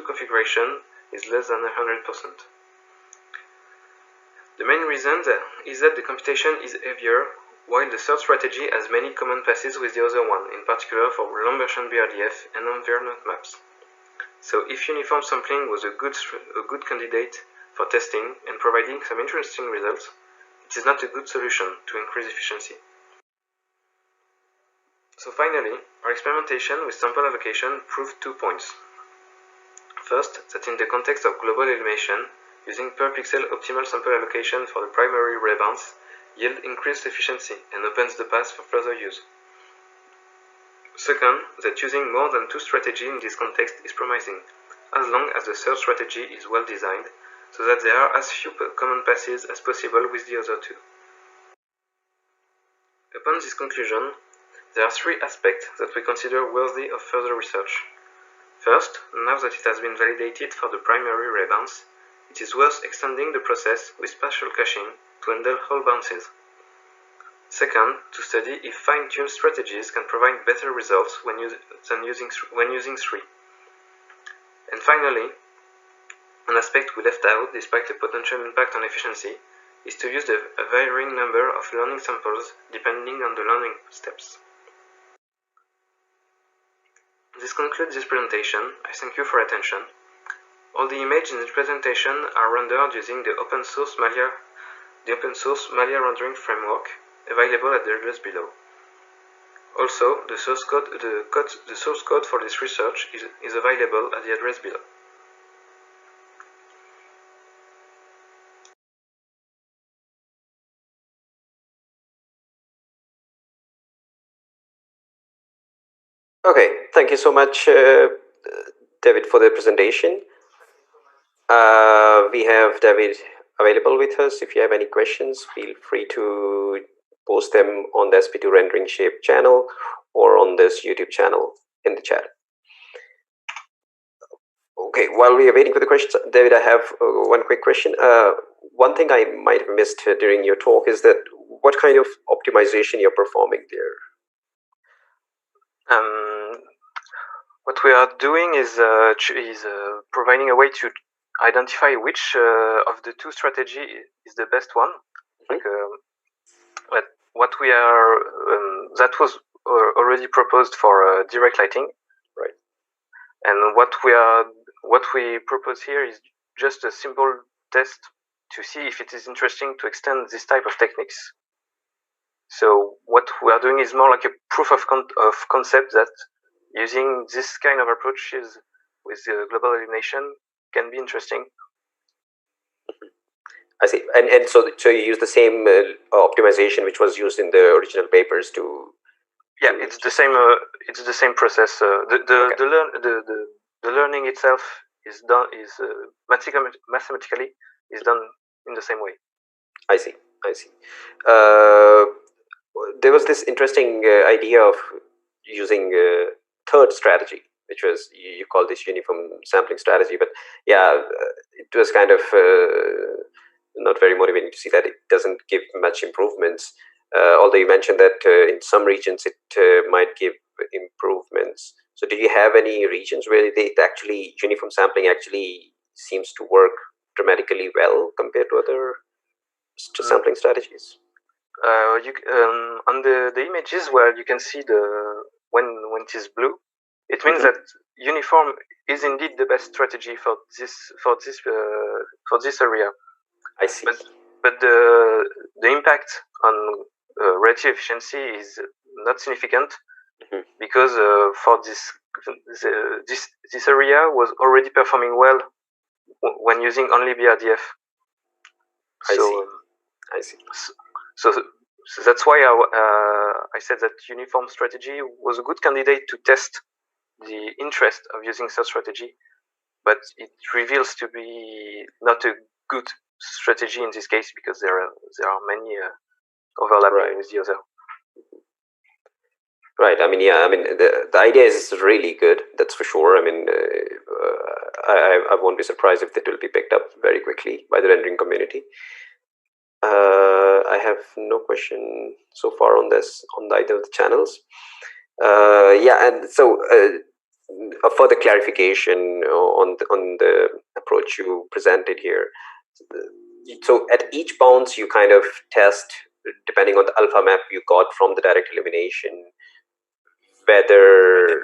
configurations is less than 100%. The main reason is that the computation is heavier, while the third strategy has many common passes with the other one, in particular for Lambertian BRDF and environment maps. So if uniform sampling was a good candidate for testing and providing some interesting results, it is not a good solution to increase efficiency. So finally, our experimentation with sample allocation proved 2 points. First, that in the context of global elimination, using per pixel optimal sample allocation for the primary ray bands yield increased efficiency and opens the path for further use. Second, that using more than two strategies in this context is promising, as long as the third strategy is well designed, so that there are as few common passes as possible with the other two. Upon this conclusion, there are three aspects that we consider worthy of further research. First, now that it has been validated for the primary ray bands, it is worth extending the process with spatial caching to handle whole bounces. Second, to study if fine-tuned strategies can provide better results when using three. And finally, an aspect we left out despite the potential impact on efficiency is to use a varying number of learning samples depending on the learning steps. This concludes this presentation. I thank you for your attention. All the images in this presentation are rendered using the open source Malia rendering framework available at the address below. Also, the source code for this research is available at the address below. Okay, thank you so much, David, for the presentation. We have David available with us. If you have any questions, feel free to post them on the SP2 Rendering Shape channel or on this YouTube channel in the chat. Okay, while we are waiting for the questions, David, I have one quick question. One thing I might have missed during your talk is that what kind of optimization you're performing there? What we are doing is providing a way to identify which of the two strategy is the best one. Like, what we are that was already proposed for direct lighting, right? And what we propose here is just a simple test to see if it is interesting to extend this type of techniques. So what we are doing is more like a proof of concept that using this kind of approaches with global elimination can be interesting. I see, and so you use the same optimization which was used in the original papers to. Yeah, it's the same. It's the same process. The learning itself is done mathematically is done in the same way. I see. There was this interesting idea of using a third strategy, which was you call this uniform sampling strategy, but yeah, it was kind of not very motivating to see that it doesn't give much improvements. Although you mentioned that in some regions it might give improvements. So do you have any regions where uniform sampling actually seems to work dramatically well compared to other sampling strategies? On the images where you can see when it is blue, it means that uniform is indeed the best strategy for this area. I see. But the impact on relative efficiency is not significant because for this area was already performing well when using only BRDF. I see. So that's why I said that uniform strategy was a good candidate to test the interest of using such strategy, but it reveals to be not a good strategy in this case because there are many overlapping with the other. Right. I mean, the idea is really good. That's for sure. I mean, I won't be surprised if it will be picked up very quickly by the rendering community. I have no question so far on this on either of the channels. And so a further clarification on the approach you presented here. So at each bounce, you kind of test, depending on the alpha map you got from the direct elimination, whether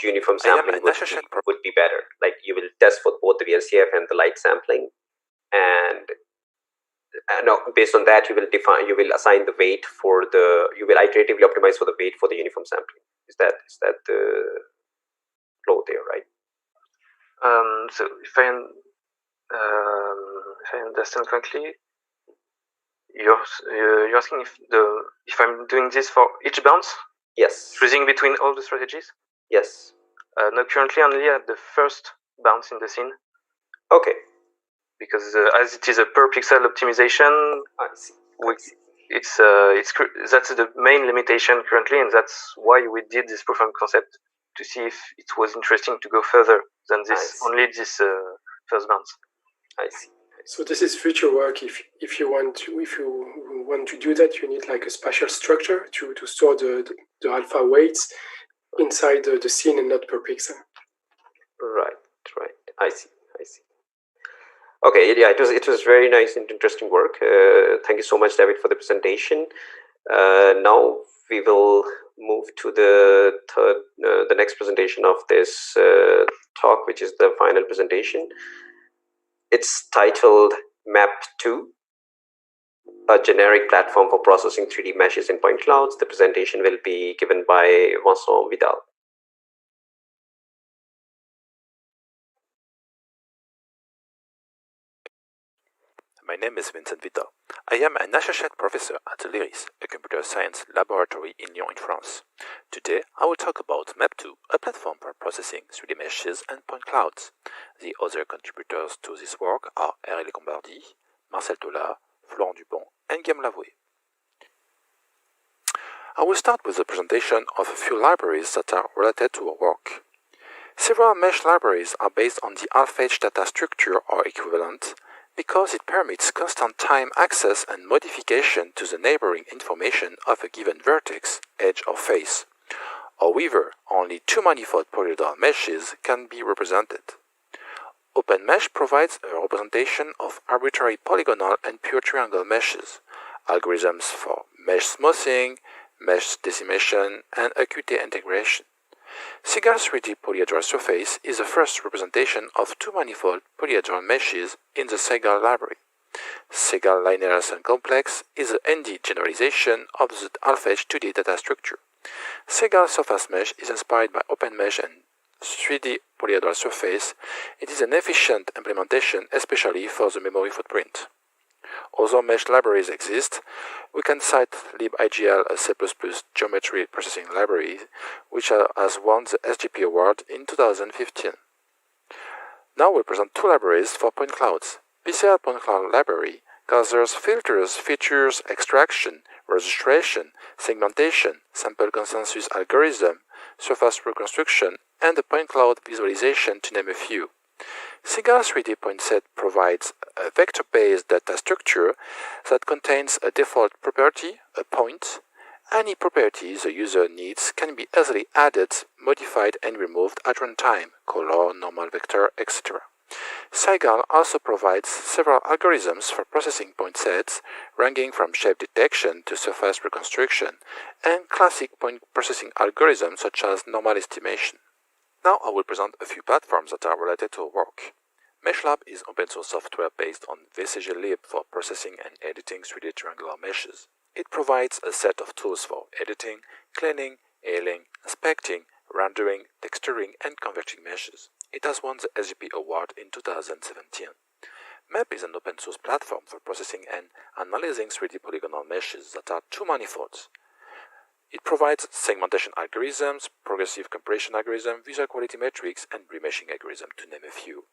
uniform sampling would be better. Like you will test for both the VLCF and the light sampling, and based on that, you will assign the weight you will iteratively optimize for the weight for the uniform sampling. Is that the flow there, right? So if I understand correctly, you're asking if I'm doing this for each bounce? Yes. Choosing between all the strategies? Yes. No, currently only at the first bounce in the scene. Okay. Because as it is a per pixel optimization, that's the main limitation currently, and that's why we did this proof of concept to see if it was interesting to go further than this first bounce. I see. So this is future work. If you want to do that, you need like a spatial structure to store the alpha weights inside the scene and not per pixel. Right. I see. Okay, yeah, it was very nice and interesting work. Thank you so much, David, for the presentation. Now we will move to the next presentation of this talk, which is the final presentation. It's titled Map2, a generic platform for processing 3D meshes in point clouds. The presentation will be given by Vincent Vidal. My name is Vincent Vidal. I am an associate professor at the LIRIS, a computer science laboratory in Lyon, in France. Today, I will talk about Map2, a platform for processing 3D meshes and point clouds. The other contributors to this work are Hervé Lacombardy, Marcel Tollard, Florent Dupont, and Guillaume Lavoué. I will start with a presentation of a few libraries that are related to our work. Several mesh libraries are based on the AlphaEdge data structure or equivalent, because it permits constant time access and modification to the neighboring information of a given vertex, edge, or face. However, only two manifold polyhedral meshes can be represented. OpenMesh provides a representation of arbitrary polygonal and pure triangle meshes, algorithms for mesh smoothing, mesh decimation, and AQT integration. Segal 3D polyhedral surface is the first representation of two manifold polyhedral meshes in the Segal library. Segal linear Lassonde complex is the ND generalization of the AlphaEdge 2D data structure. Segal surface mesh is inspired by OpenMesh and 3D polyhedral surface. It is an efficient implementation, especially for the memory footprint. Other mesh libraries exist. We can cite libIGL, a C++ geometry processing library, which has won the SGP award in 2015. Now we'll present two libraries for point clouds. PCL Point Cloud Library gathers filters, features, extraction, registration, segmentation, sample consensus algorithm, surface reconstruction, and the point cloud visualization, to name a few. Segal 3D PointSet provides a vector-based data structure that contains a default property, a point. Any property the user needs can be easily added, modified, and removed at runtime, color, normal vector, etc. Segal also provides several algorithms for processing point sets, ranging from shape detection to surface reconstruction, and classic point processing algorithms such as normal estimation. Now I will present a few platforms that are related to our work. MeshLab is open source software based on VCGLib for processing and editing 3D triangular meshes. It provides a set of tools for editing, cleaning, hailing, aspecting, rendering, texturing, and converging meshes. It has won the SGP Award in 2017. MEP is an open source platform for processing and analyzing 3D polygonal meshes that are too manifold. It provides segmentation algorithms, progressive compression algorithm, visual quality metrics, and remeshing algorithm, to name a few.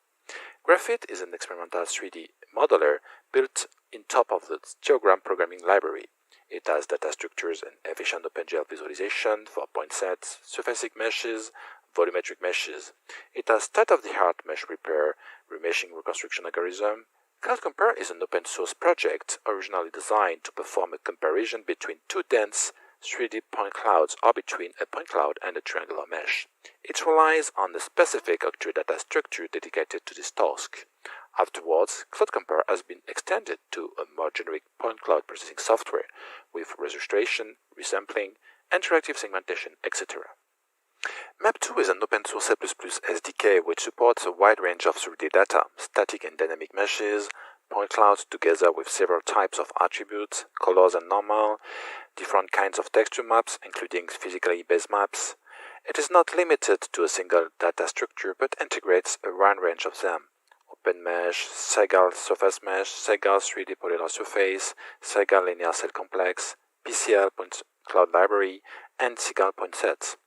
Graphite is an experimental 3D modeler built in top of the Geogram programming library. It has data structures and efficient OpenGL visualization for point sets, surfacing meshes, volumetric meshes. It has state-of-the-art mesh repair, remeshing reconstruction algorithm. CloudCompare is an open-source project originally designed to perform a comparison between two dense 3D point clouds or between a point cloud and a triangular mesh. It relies on a specific Octree data structure dedicated to this task. Afterwards, CloudCompare has been extended to a more generic point cloud processing software with registration, resampling, interactive segmentation, etc. Map2 is an open-source C++ SDK which supports a wide range of 3D data, static and dynamic meshes, point clouds together with several types of attributes, colors and normal, different kinds of texture maps, including physically based maps. It is not limited to a single data structure, but integrates a wide range of them. OpenMesh, Segal Surface Mesh, Segal 3D Polygonal Surface, Segal Linear Cell Complex, PCL Point Cloud Library, and Segal Point Sets.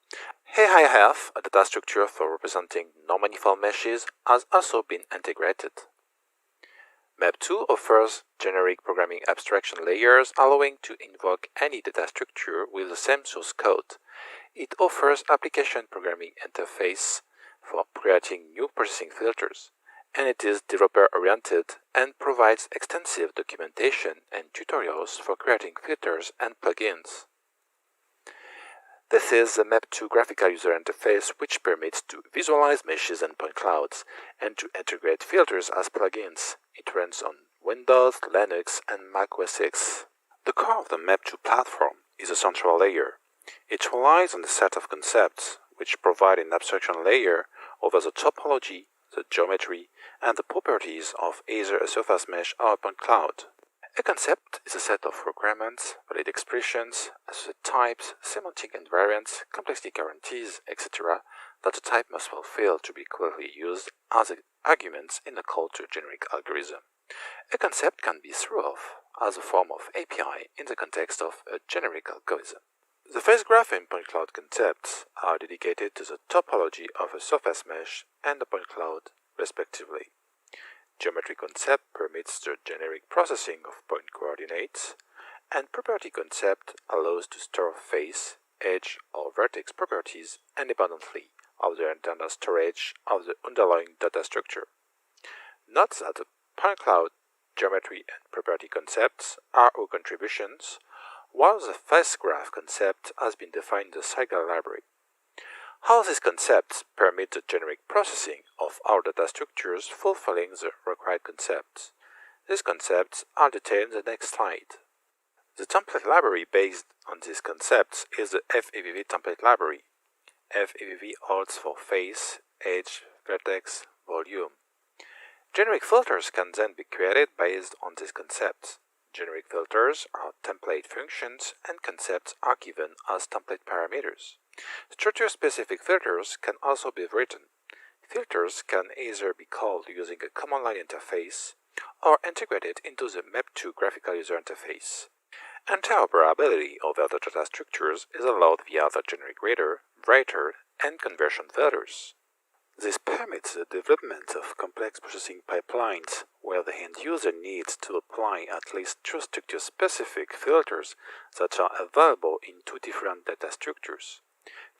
AIF, a data structure for representing non-manifold meshes, has also been integrated. Map2 offers generic programming abstraction layers allowing to invoke any data structure with the same source code. It offers application programming interface for creating new processing filters, and it is developer-oriented and provides extensive documentation and tutorials for creating filters and plugins. This is the Map2 graphical user interface, which permits to visualize meshes and point clouds and to integrate filters as plugins. It runs on Windows, Linux, and Mac OS X. The core of the Map2 platform is a central layer. It relies on a set of concepts which provide an abstraction layer over the topology, the geometry, and the properties of either a surface mesh or a point cloud. A concept is a set of requirements, valid expressions, asset types, semantic invariants, complexity guarantees, etc. that a type must fulfill to be correctly used as arguments in a call to a generic algorithm. A concept can be thrown off as a form of API in the context of a generic algorithm. The phase graph and point cloud concepts are dedicated to the topology of a surface mesh and a point cloud, respectively. Geometry concept permits the generic processing of point coordinates, and property concept allows to store face, edge, or vertex properties independently of the internal storage of the underlying data structure. Note that the point cloud, geometry, and property concepts are our contributions, while the phase graph concept has been defined in the Segal library. How these concepts permit the generic processing of our data structures fulfilling the required concepts. These concepts are detailed in the next slide. The template library based on these concepts is the FEVV template library. FEVV holds for face, edge, vertex, volume. Generic filters can then be created based on these concepts. Generic filters are template functions, and concepts are given as template parameters. Structure-specific filters can also be written. Filters can either be called using a command line interface or integrated into the Map2 graphical user interface. Interoperability over the data structures is allowed via the generic reader, writer, and conversion filters. This permits the development of complex processing pipelines where the end user needs to apply at least two structure-specific filters that are available in two different data structures.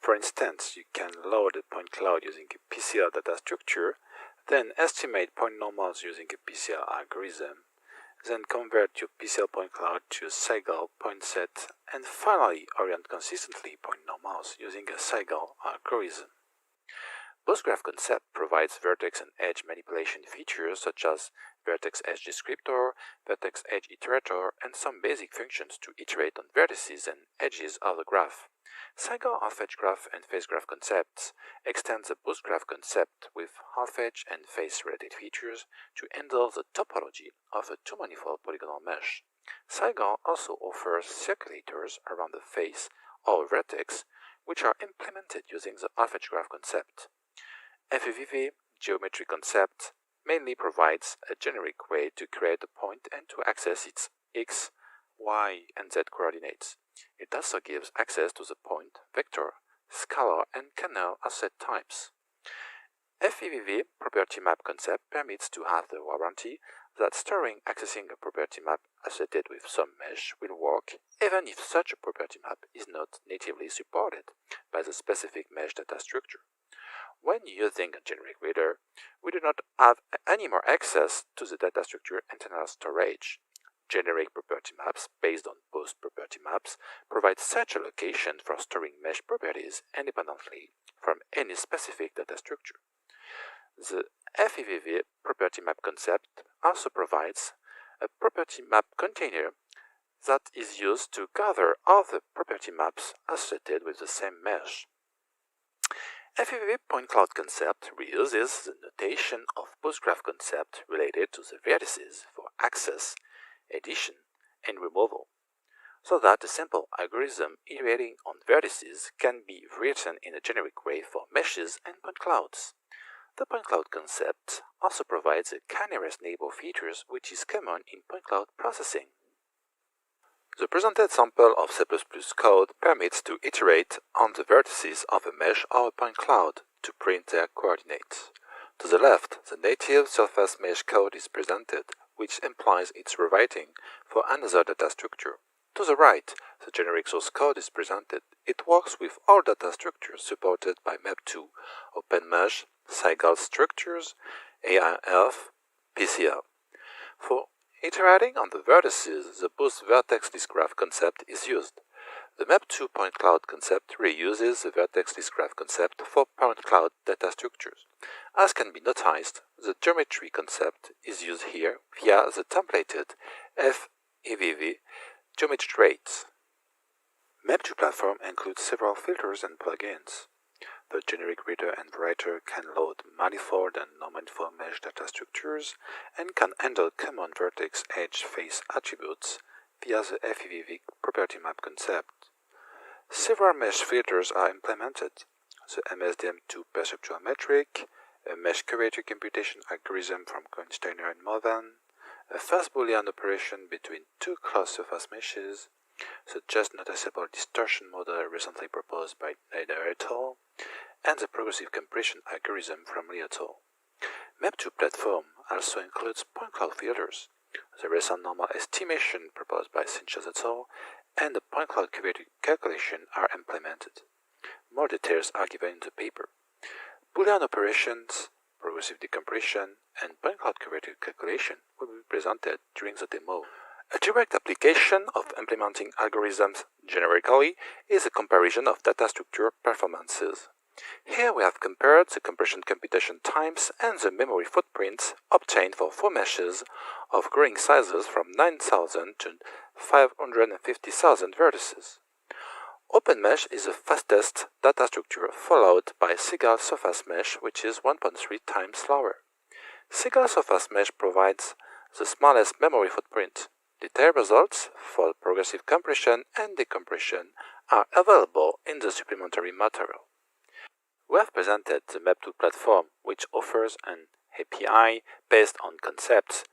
For instance, you can load a point cloud using a PCL data structure, then estimate point normals using a PCL algorithm, then convert your PCL point cloud to a Segal point set, and finally orient consistently point normals using a Segal algorithm. PostGraph concept provides vertex and edge manipulation features such as vertex edge descriptor, vertex edge iterator, and some basic functions to iterate on vertices and edges of the graph. Segal half-edge graph and phase graph concepts extend the PostGraph concept with half-edge and phase-related features to handle the topology of a two-manifold polygonal mesh. Segal also offers circulators around the face or vertex, which are implemented using the half-edge graph concept. FEVV geometry concept mainly provides a generic way to create a point and to access its x, y, and z coordinates. It also gives access to the point, vector, scalar, and kernel asset types. FEVV property map concept permits to have the warranty that storing accessing a property map associated with some mesh will work even if such a property map is not natively supported by the specific mesh data structure. When using a generic reader, we do not have any more access to the data structure internal storage. Generic property maps based on post property maps provide such a location for storing mesh properties independently from any specific data structure. The FEVV property map concept also provides a property map container that is used to gather all the property maps associated with the same mesh. FEVV point cloud concept reuses the notation of postgraph concept related to the vertices for access, addition, and removal, so that a simple algorithm iterating on vertices can be written in a generic way for meshes and point clouds. The point cloud concept also provides a k-nearest neighbor features which is common in point cloud processing. The presented sample of C++ code permits to iterate on the vertices of a mesh or a point cloud to print their coordinates. To the left, the native surface mesh code is presented, which implies its rewriting for another data structure. To the right, the generic source code is presented. It works with all data structures supported by Map2, OpenMesh, Cygal structures, AIF, PCL. For iterating on the vertices, the post vertex list graph concept is used. The Map2 point cloud concept reuses the vertex list graph concept for point cloud data structures. As can be noticed, the geometry concept is used here via the templated FEVV geometry traits. Map2 platform includes several filters and plugins. The generic reader and writer can load manifold and non-manifold mesh data structures and can handle common vertex edge face attributes via the FEVV property map concept. Several mesh filters are implemented: the MSDM2 perceptual metric, a mesh curator computation algorithm from Cohen-Steiner and Movan, a fast Boolean operation between two closed surface meshes, the just noticeable distortion model recently proposed by Nader et al., and the progressive compression algorithm from Lee et al. Map2 platform also includes point cloud filters, the recent normal estimation proposed by Sanchez et al., and the point cloud curator calculation are implemented. More details are given in the paper. Boolean operations, progressive decompression, and point cloud curator calculation will be presented during the demo. A direct application of implementing algorithms generically is a comparison of data structure performances. Here we have compared the compression computation times and the memory footprints obtained for 4 meshes of growing sizes from 9,000 to 550,000 vertices. OpenMesh is the fastest data structure, followed by Cygal surface mesh, which is 1.3 times slower. Cygal surface mesh provides the smallest memory footprint. Detailed results for progressive compression and decompression are available in the supplementary material. We have presented the Map2 platform, which offers an API based on concepts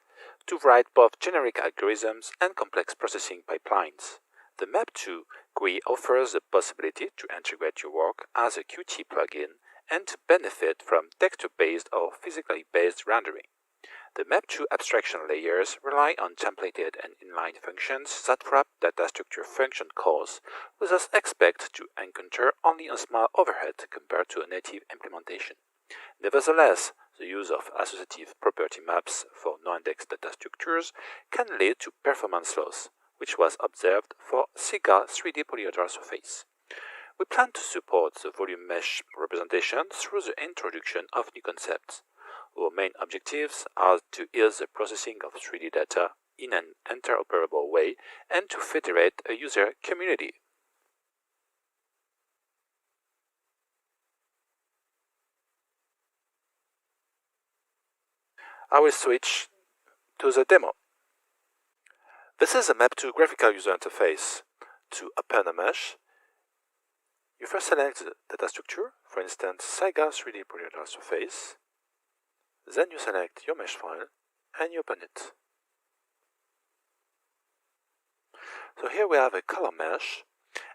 to write both generic algorithms and complex processing pipelines. The Map2 GUI offers the possibility to integrate your work as a Qt plugin and to benefit from texture-based or physically based rendering. The Map2 abstraction layers rely on templated and inline functions that wrap data structure function calls, we thus expect to encounter only a small overhead compared to a native implementation. Nevertheless, the use of associative property maps for no-indexed data structures can lead to performance loss, which was observed for Cygal 3D polyhedral surface. We plan to support the volume mesh representation through the introduction of new concepts. Our main objectives are to ease the processing of 3D data in an interoperable way and to federate a user community. I will switch to the demo. This is a Map2 graphical user interface. To open a mesh, You first select the data structure, for instance, Saiga 3D projectile surface. Then you select your mesh file and you open it. So here we have a color mesh,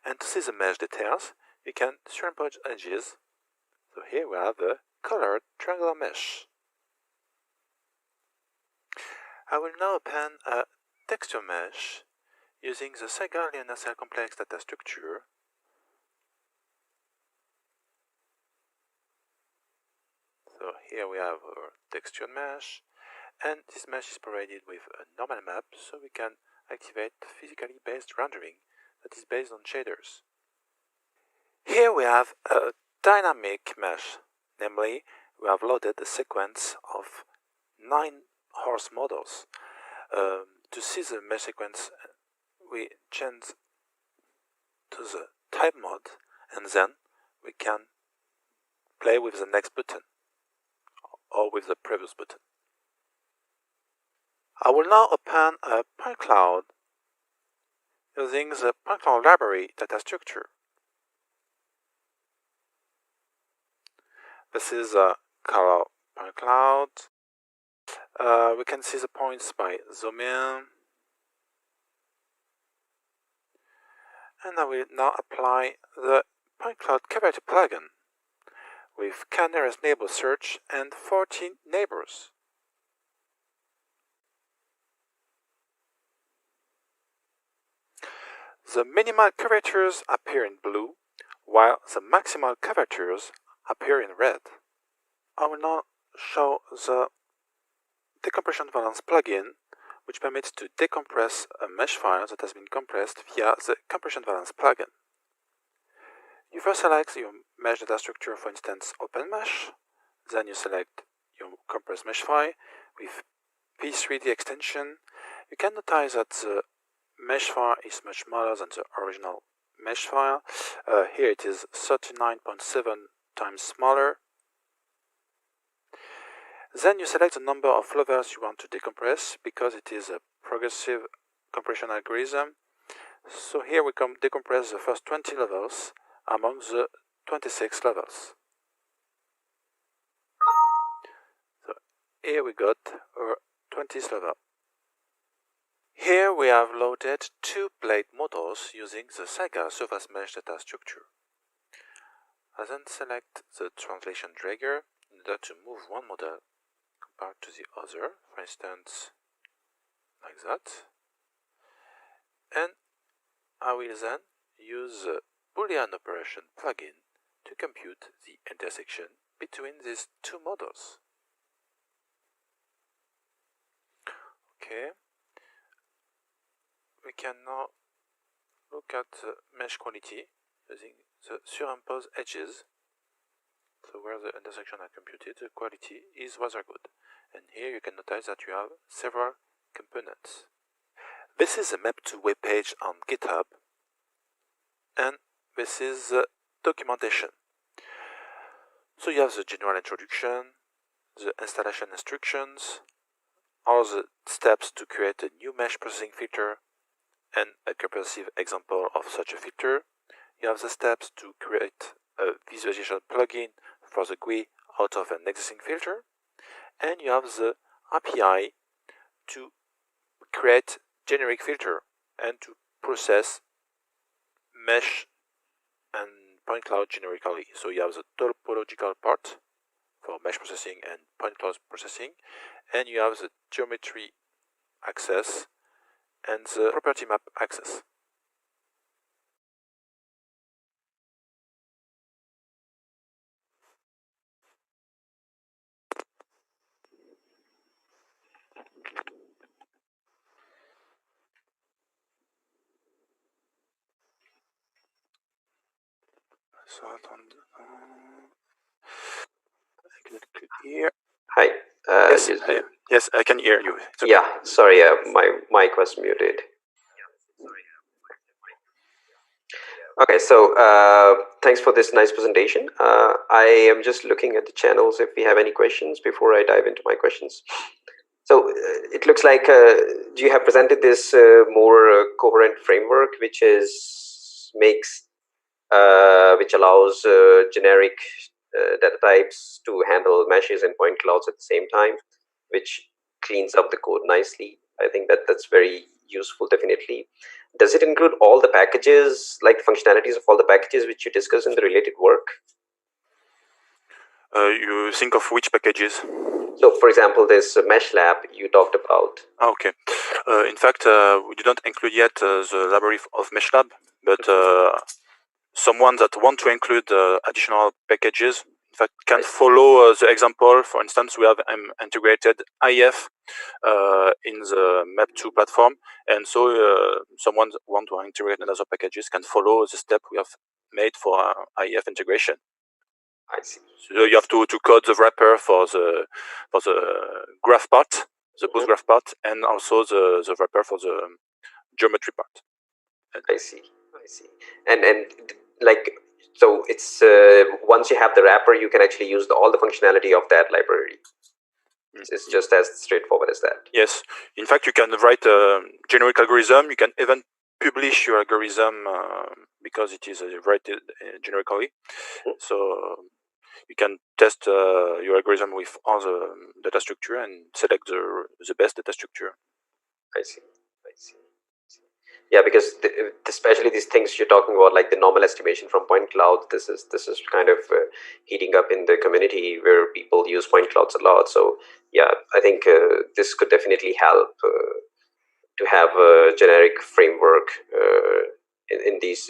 and to see the mesh details, you can superimpose edges. So here we have a colored triangular mesh. I will now open a texture mesh using the Saiga linear cell complex data structure. So here we have our texture mesh, and this mesh is provided with a normal map, so we can activate physically based rendering that is based on shaders. Here we have a dynamic mesh, namely we have loaded a sequence of 9 horse models. To see the mesh sequence, we change to the type mode, and then we can play with the next button or with the previous button. I will now open a point cloud using the point cloud library data structure. This is a color point cloud. We can see the points by zoom in. And I will now apply the point cloud cavity plugin with k-nearest neighbor search and 14 neighbors. The minimal curvatures appear in blue, while the maximal curvatures appear in red. I will now show the decompression valence plugin, which permits to decompress a mesh file that has been compressed via the compression valence plugin. You first select your mesh data structure, for instance, OpenMesh. Then you select your compressed mesh file with P3D extension. You can notice that the mesh file is much smaller than the original mesh file. Here it is 39.7 times smaller. Then you select the number of levels you want to decompress because it is a progressive compression algorithm. So here we can decompress the first 20 levels among the 26 levels. So here we got our 20th level. Here we have loaded 2 blade models using the Saiga surface mesh data structure. I then select the translation dragger in order to move one model compared to the other, for instance, like that. And I will then use the Boolean operation plugin to compute the intersection between these 2 models. Okay. We can now look at the mesh quality using the superimposed edges. So where the intersection are computed, the quality is rather good. And here you can notice that you have several components. This is a map2 web page on GitHub, and this is the documentation. So you have the general introduction, the installation instructions, all the steps to create a new mesh processing filter, and a comprehensive example of such a filter. You have the steps to create a visualization plugin for the GUI out of an existing filter, and you have the API to create generic filter and to process mesh and point cloud generically. So you have the topological part for mesh processing and point cloud processing, and you have the geometry access and the property map access. So I can click here. Hi. Yes, I can hear you. Okay. Yeah, sorry, my mic was muted. Okay, so thanks for this nice presentation. I am just looking at the channels if we have any questions before I dive into my questions. So it looks like you have presented this more coherent framework, which makes which allows generic data types to handle meshes and point clouds at the same time, which cleans up the code nicely. I think that's very useful, definitely. Does it include all the packages, like functionalities of all the packages which you discuss in the related work? You think of which packages? So, for example, this mesh lab you talked about. Okay. In fact, we didn't include yet the library of MeshLab, but someone that want to include additional packages, in fact, can follow the example. For instance, we have integrated IF in the Map2 platform, and so someone want to integrate another packages can follow the step we have made for IF integration. I see. So you have to code the wrapper for the graph part, the boost graph part, and also the wrapper for the geometry part. I see. And like, so it's once you have the wrapper, you can actually use all the functionality of that library. It's just as straightforward as that. Yes. In fact, you can write a generic algorithm. You can even publish your algorithm because it is written generically. So you can test your algorithm with all the data structure and select the best data structure. I see. Yeah, because especially these things you're talking about, like the normal estimation from point clouds, this is kind of heating up in the community where people use point clouds a lot. So yeah, I think this could definitely help to have a generic framework in these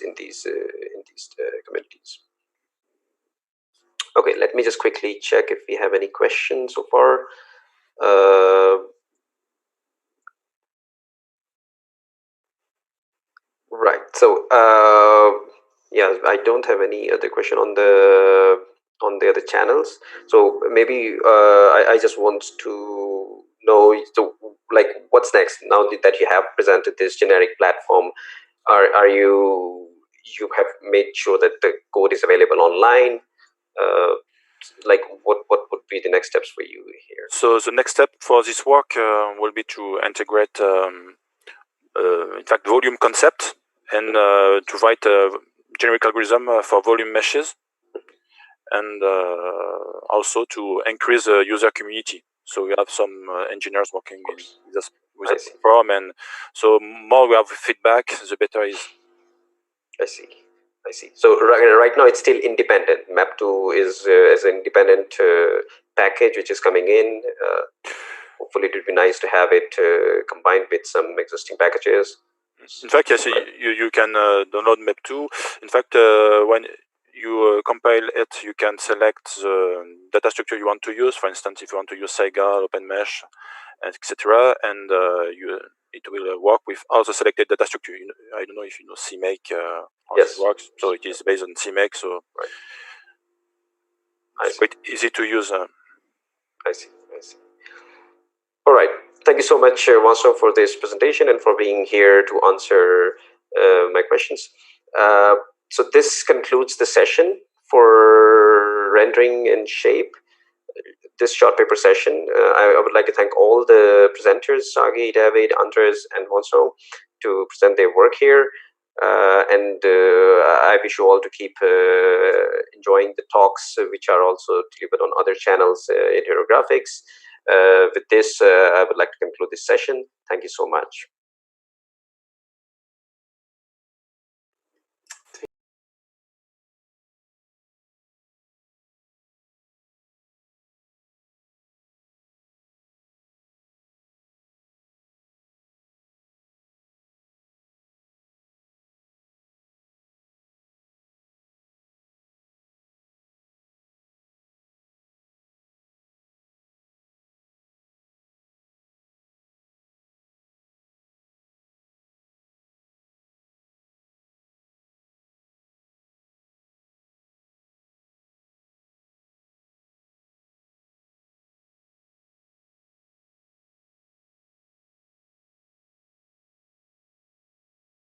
communities. Okay, let me just quickly check if we have any questions so far. Right. So yeah, I don't have any other question on the other channels. So maybe I just want to know, so like, what's next now that you have presented this generic platform? Are you have made sure that the code is available online? Like, what would be the next steps for you here? So the next step for this work will be to integrate, in fact, volume concept and to write a generic algorithm for volume meshes, and also to increase the user community. So we have some engineers working with this platform, and so more we have feedback, the better is. I see. So right now it's still independent. Map2 is as an independent package which is coming in. Hopefully it would be nice to have it combined with some existing packages. In fact, yes, you can download Map2. In fact, when you compile it, you can select the data structure you want to use. For instance, if you want to use Saiga, OpenMesh, etc., and it will work with all the selected data structure. I don't know if you know CMake, how it works. So it is based on CMake, so it's quite easy to use. I see. All right. Thank you so much, Vincent, for this presentation and for being here to answer my questions. So this concludes the session for rendering and shape, this short paper session. I would like to thank all the presenters, Sagi, David, Andres, and Vincent, to present their work here. And I wish you all to keep enjoying the talks, which are also delivered on other channels in Hero Graphics. With this, I would like to conclude this session. Thank you so much.